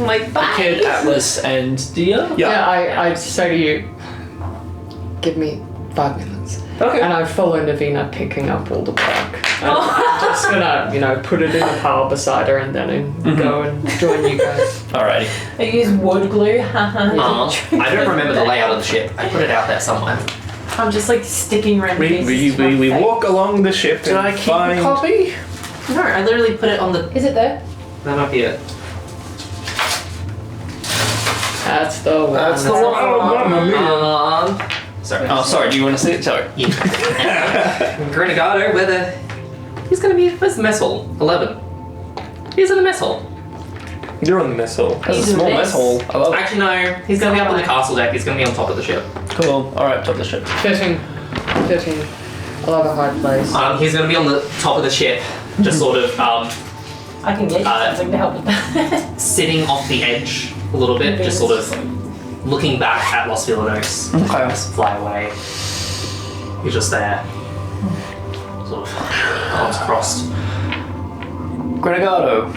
[SPEAKER 1] like bye.
[SPEAKER 4] Kid, Atlas, and Dia?
[SPEAKER 5] Yeah, I say to you, give me 5 minutes.
[SPEAKER 2] Okay.
[SPEAKER 5] And I follow Navina picking up all the bark. And I'm just gonna, put it in a pile beside her and then go and join you guys.
[SPEAKER 4] Alrighty.
[SPEAKER 3] I use wood glue. Haha.
[SPEAKER 1] I don't remember the layout of the ship. I put it out there somewhere.
[SPEAKER 3] I'm just like sticking random pieces to my
[SPEAKER 2] We
[SPEAKER 3] face.
[SPEAKER 2] walk along the ship
[SPEAKER 4] Did
[SPEAKER 2] and
[SPEAKER 4] I keep
[SPEAKER 2] find...
[SPEAKER 4] a copy?
[SPEAKER 1] No, I literally put it on the.
[SPEAKER 3] Is it there?
[SPEAKER 1] That might be it.
[SPEAKER 5] That's the one.
[SPEAKER 4] That's the one.
[SPEAKER 1] Sorry.
[SPEAKER 4] Oh, sorry, do you want to see it? Sorry.
[SPEAKER 1] Grenagado, he's gonna be. Where's the mess hall? 11. He's in the mess hall.
[SPEAKER 2] You're on the missile.
[SPEAKER 4] That's a
[SPEAKER 3] He's
[SPEAKER 4] small
[SPEAKER 3] a
[SPEAKER 4] mess hall. I love it.
[SPEAKER 1] Actually, no. He's gonna be up on the castle deck. He's gonna be on top of the ship.
[SPEAKER 4] Cool. Alright, top of the ship.
[SPEAKER 5] Fitting. I love a high place.
[SPEAKER 1] He's gonna be on the top of the ship, just sort of
[SPEAKER 3] I can get you something to help with that.
[SPEAKER 1] sitting off the edge a little bit, just sort of looking back at Los Villanos.
[SPEAKER 4] Okay.
[SPEAKER 1] Just fly away. He's just there, sort of arms crossed.
[SPEAKER 4] Grenagado.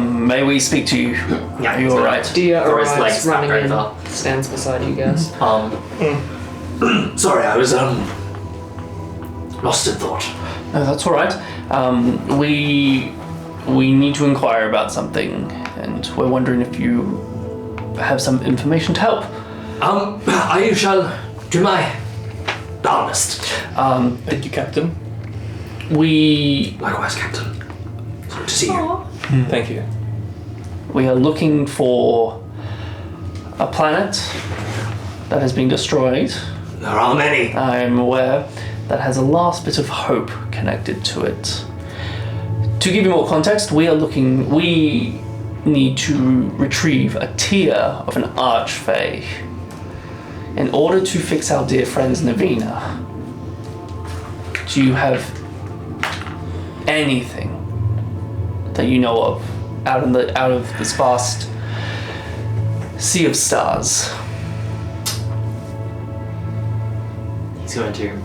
[SPEAKER 4] May we speak to you?
[SPEAKER 1] Yeah,
[SPEAKER 4] Are you alright?
[SPEAKER 5] Dia
[SPEAKER 1] Throw his
[SPEAKER 5] arrives
[SPEAKER 1] legs back
[SPEAKER 5] running in,
[SPEAKER 1] over.
[SPEAKER 5] stands beside you guys.
[SPEAKER 1] Sorry, I was lost in thought.
[SPEAKER 4] No, that's alright. We need to inquire about something, and we're wondering if you have some information to help.
[SPEAKER 1] I shall do my darndest.
[SPEAKER 2] Thank you, Captain.
[SPEAKER 1] Likewise, Captain. Sorry to see you.
[SPEAKER 2] Thank you.
[SPEAKER 4] We are looking for a planet that has been destroyed.
[SPEAKER 1] There are many.
[SPEAKER 4] I'm aware that has a last bit of hope connected to it. To give you more context, we need to retrieve a tier of an archfey in order to fix our dear friends Navina. Do you have anything that you know of out of this vast sea of stars?
[SPEAKER 1] He's going to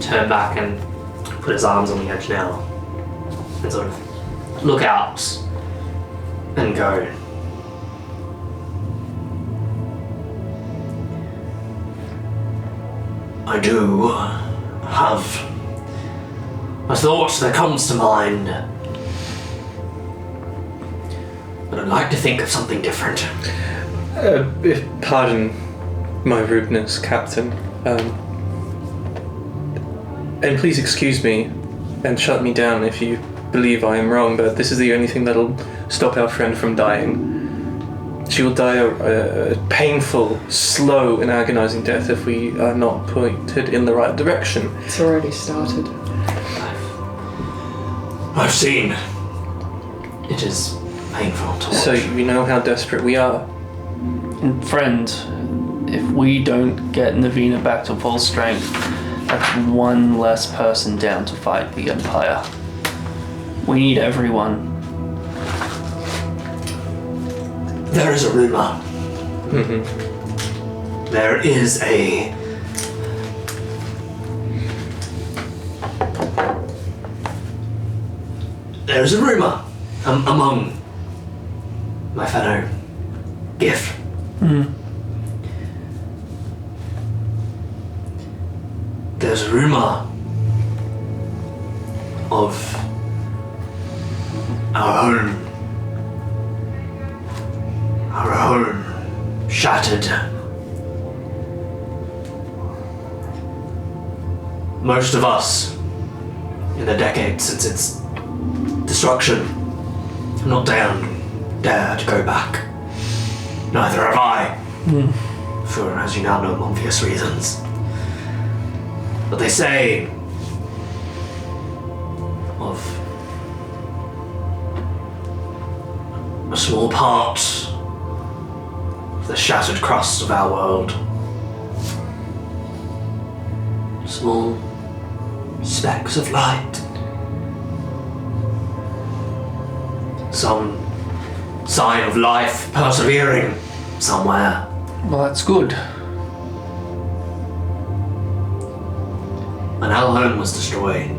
[SPEAKER 1] turn back and put his arms on the edge now and sort of look out and go. I do have a thought that comes to mind, but I'd like to think of something different.
[SPEAKER 2] Pardon my rudeness, Captain. And please excuse me and shut me down if you believe I am wrong, but this is the only thing that'll stop our friend from dying. She will die a painful, slow and agonizing death if we are not pointed in the right direction.
[SPEAKER 5] It's already started.
[SPEAKER 1] I've seen. It is painful to watch.
[SPEAKER 2] So you know how desperate we are.
[SPEAKER 4] And friend, if we don't get Navina back to full strength, that's one less person down to fight the Empire. We need everyone.
[SPEAKER 1] There is a rumor. There is a... There's a rumor among my fellow GIF. There's a rumor of our home shattered. Most of us, in the decades since its destruction, have not dared to go back. Neither have I, for, as you now know, obvious reasons. But they say of a small part of the shattered crust of our world. Small specks of light. Some sign of life persevering somewhere.
[SPEAKER 4] Well, that's good.
[SPEAKER 1] When our home was destroyed,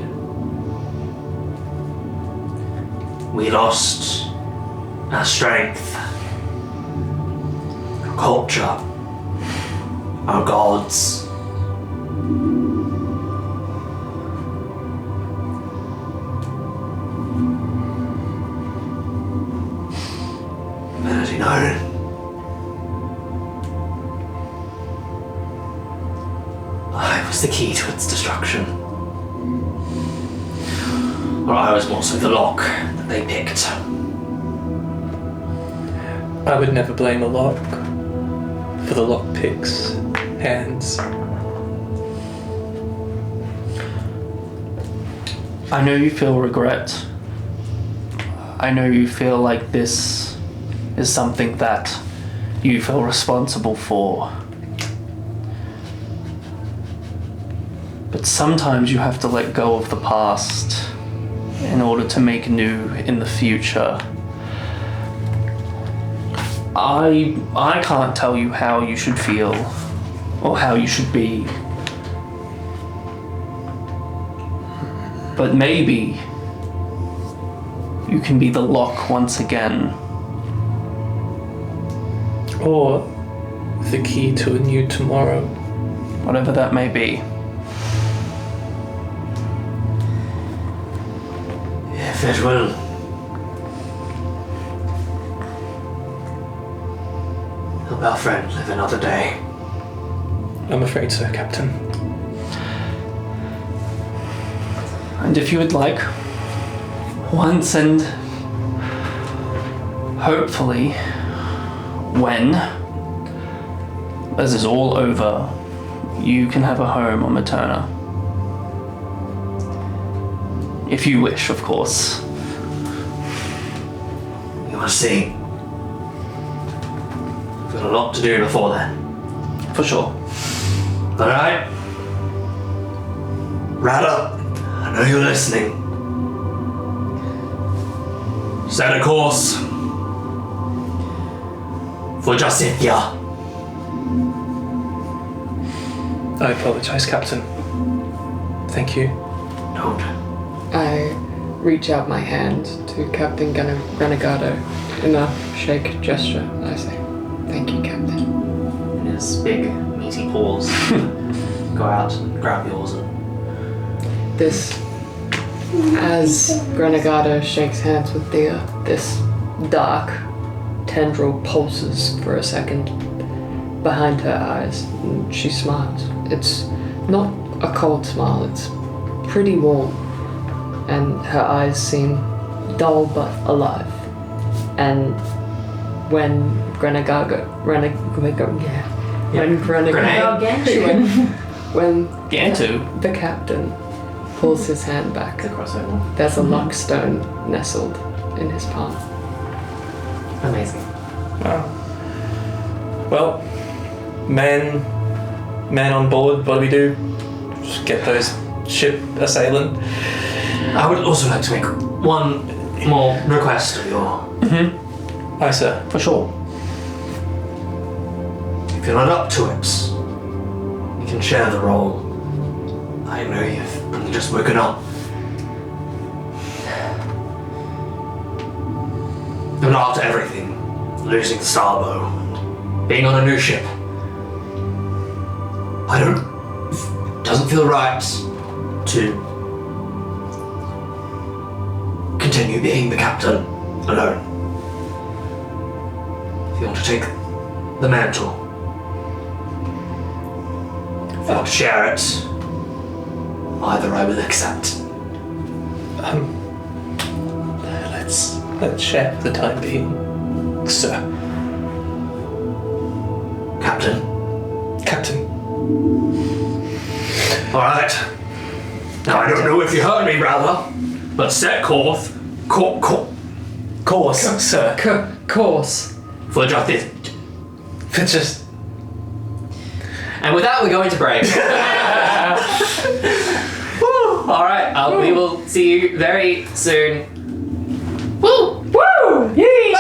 [SPEAKER 1] we lost our strength, our culture, our gods. And as you know, I was the key to its destruction. Or I was more so the lock that they picked.
[SPEAKER 2] I would never blame a lock for the lockpick's hands.
[SPEAKER 4] I know you feel regret. I know you feel like this is something that you feel responsible for. But sometimes you have to let go of the past in order to make new in the future. I can't tell you how you should feel or how you should be. But maybe you can be the lock once again.
[SPEAKER 2] Or the key to a new tomorrow.
[SPEAKER 4] Whatever that may be.
[SPEAKER 1] If it will help our friend live another day.
[SPEAKER 2] I'm afraid so, Captain.
[SPEAKER 4] And if you would like, once and hopefully when this is all over, you can have a home on Materna. If you wish, of course.
[SPEAKER 1] You must see. We've got a lot to do before then.
[SPEAKER 4] For sure.
[SPEAKER 1] Alright? Rat up. know you're listening. Set a course for Justithia.
[SPEAKER 2] I apologize, Captain. Thank you.
[SPEAKER 1] Don't.
[SPEAKER 5] I reach out my hand to Captain Renegado in a shake gesture. I say, thank you, Captain.
[SPEAKER 1] And his big, meaty paws go out and grab yours. And
[SPEAKER 5] This, as Renegado shakes hands with Thea, this dark tendril pulses for a second behind her eyes, and she smiles. It's not a cold smile, it's pretty warm, and her eyes seem dull but alive. And when Renegado, when
[SPEAKER 4] Gantu.
[SPEAKER 5] the captain pulls his hand back, there's a luckstone nestled in his palm.
[SPEAKER 1] amazing.
[SPEAKER 2] Wow. Well, man on board, what do we do? Just get those ship a-sailing?
[SPEAKER 1] I would also like to make one more request of your.
[SPEAKER 2] Aye, sir.
[SPEAKER 4] For sure.
[SPEAKER 1] If you're not up to it, you can share the role. I know you've only just woken up. And after everything, losing the Starbow and being on a new ship, doesn't feel right to continue being the captain alone. If you want to take the mantle, if you want to share it, either I will accept.
[SPEAKER 2] Let's share for the time being, sir.
[SPEAKER 1] Captain.
[SPEAKER 2] Captain.
[SPEAKER 1] Alright. Now I don't know if you heard me, brother, but set course.
[SPEAKER 2] Course, sir.
[SPEAKER 5] Course.
[SPEAKER 1] For justice.
[SPEAKER 2] For just...
[SPEAKER 1] And with that, we go into break. Alright, we will see you very soon. Woo!
[SPEAKER 5] Woo! Yay!